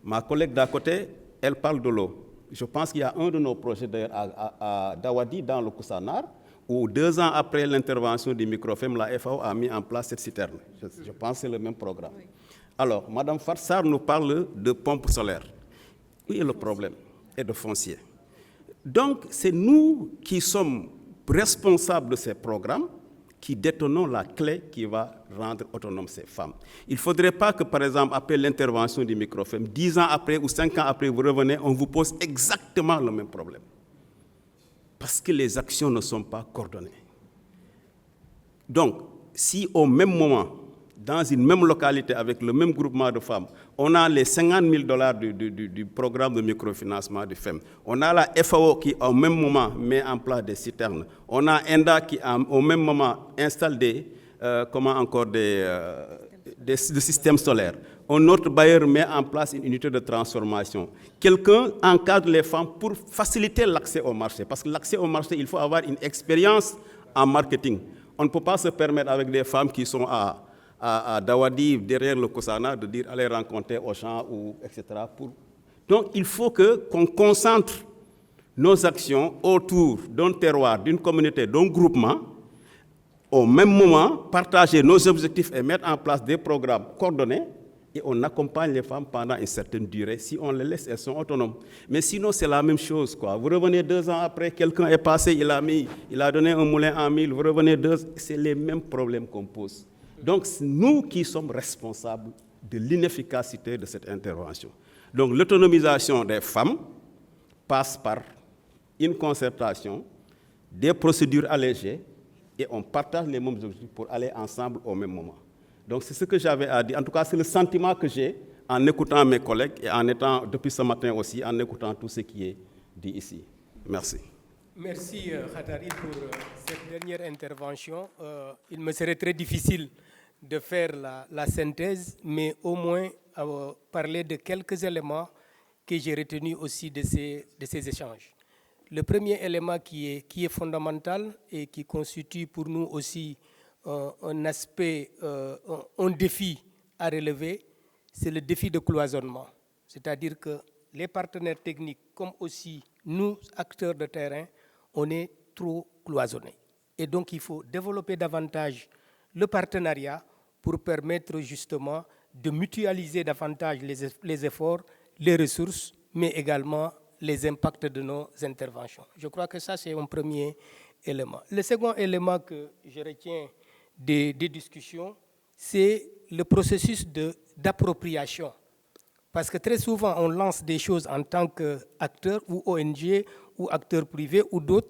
Ma collègue d'à côté, elle parle de l'eau. Je pense qu'il y a un de nos projets d'ailleurs à Dawadi, dans le Koussanar, où 2 ans après l'intervention du microfilm, la FAO a mis en place cette citerne. Je pense que c'est le même programme. Oui. Alors, Mme Farsar nous parle de pompes solaires. Où est le problème? Et de foncier. Donc, c'est nous qui sommes responsables de ces programmes qui détenons la clé qui va rendre autonomes ces femmes. Il ne faudrait pas que, par exemple, après l'intervention du microfilm, 10 ans après ou 5 ans après, vous revenez, on vous pose exactement le même problème. Parce que les actions ne sont pas coordonnées. Donc, si au même moment, dans une même localité, avec le même groupement de femmes, on a les $50,000 du programme de microfinancement du FEM, on a la FAO qui, au même moment, met en place des citernes, on a ENDA qui, au même moment, installe des systèmes solaires, un autre bailleur met en place une unité de transformation. Quelqu'un encadre les femmes pour faciliter l'accès au marché, parce que l'accès au marché, il faut avoir une expérience en marketing. On ne peut pas se permettre avec des femmes qui sont à Dawadi, derrière le Kosana, de dire allez rencontrer Auchan, etc. Donc, il faut qu'on concentre nos actions autour d'un terroir, d'une communauté, d'un groupement, au même moment, partager nos objectifs et mettre en place des programmes coordonnés, et on accompagne les femmes pendant une certaine durée. Si on les laisse, elles sont autonomes. Mais sinon, c'est la même chose, quoi. Vous revenez 2 ans après, quelqu'un est passé, il a donné un moulin en 1000, vous revenez 2 ans, c'est les mêmes problèmes qu'on pose. Donc, c'est nous qui sommes responsables de l'inefficacité de cette intervention. Donc, l'autonomisation des femmes passe par une concertation, des procédures allégées, et on partage les mêmes objectifs pour aller ensemble au même moment. Donc, c'est ce que j'avais à dire. En tout cas, c'est le sentiment que j'ai en écoutant mes collègues et en étant, depuis ce matin aussi, en écoutant tout ce qui est dit ici. Merci. Merci, Khatari, pour cette dernière intervention. Il me serait très difficile de faire la synthèse, mais au moins parler de quelques éléments que j'ai retenus aussi de ces échanges. Le premier élément qui est fondamental et qui constitue pour nous aussi un aspect, un défi à relever, c'est le défi de cloisonnement. C'est-à-dire que les partenaires techniques, comme aussi nous, acteurs de terrain, on est trop cloisonnés. Et donc, il faut développer davantage le partenariat pour permettre justement de mutualiser davantage les efforts, les ressources, mais également les impacts de nos interventions. Je crois que ça, c'est un premier élément. Le second élément que je retiens des discussions, c'est le processus d'appropriation. Parce que très souvent, on lance des choses en tant qu'acteur ou ONG ou acteur privé ou d'autres,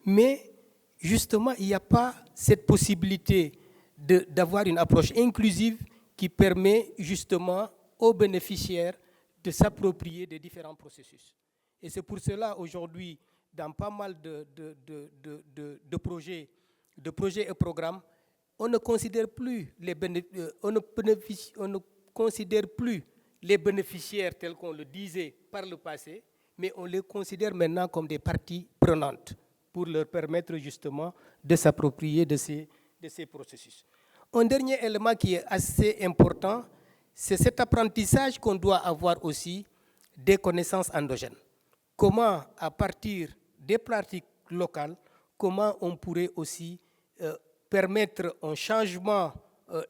mais justement, il n'y a pas cette possibilité d'avoir une approche inclusive qui permet justement aux bénéficiaires de s'approprier des différents processus. Et c'est pour cela, aujourd'hui, dans pas mal de projets et programmes, on ne considère plus les bénéficiaires tels qu'on le disait par le passé, mais on les considère maintenant comme des parties prenantes pour leur permettre justement de s'approprier de ces processus. Un dernier élément qui est assez important, c'est cet apprentissage qu'on doit avoir aussi des connaissances endogènes. Comment, à partir des pratiques locales, comment on pourrait aussi permettre un changement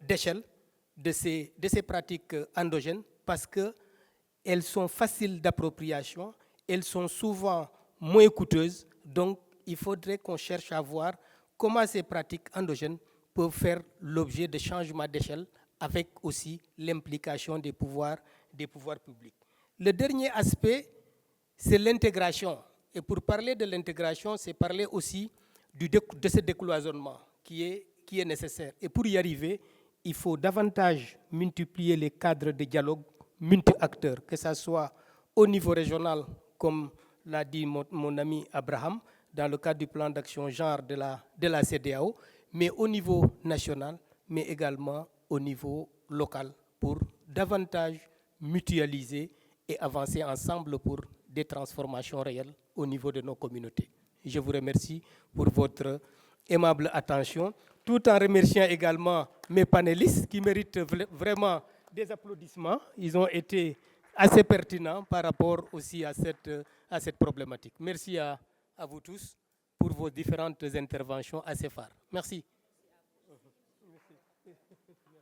d'échelle de ces pratiques endogènes, parce qu'elles sont faciles d'appropriation, elles sont souvent moins coûteuses, donc il faudrait qu'on cherche à voir comment ces pratiques endogènes peuvent faire l'objet de changements d'échelle avec aussi l'implication des pouvoirs publics. Le dernier aspect, c'est l'intégration. Et pour parler de l'intégration, c'est parler aussi de ce décloisonnement qui est nécessaire. Et pour y arriver, il faut davantage multiplier les cadres de dialogue multi-acteurs, que ce soit au niveau régional, comme l'a dit mon ami Abraham, dans le cadre du plan d'action genre de la CEDEAO, mais au niveau national, mais également au niveau local, pour davantage mutualiser et avancer ensemble pour des transformations réelles au niveau de nos communautés. Je vous remercie pour votre aimable attention, tout en remerciant également mes panélistes qui méritent vraiment des applaudissements. Ils ont été assez pertinents par rapport aussi à cette problématique. Merci à vous tous pour vos différentes interventions assez phares. Merci.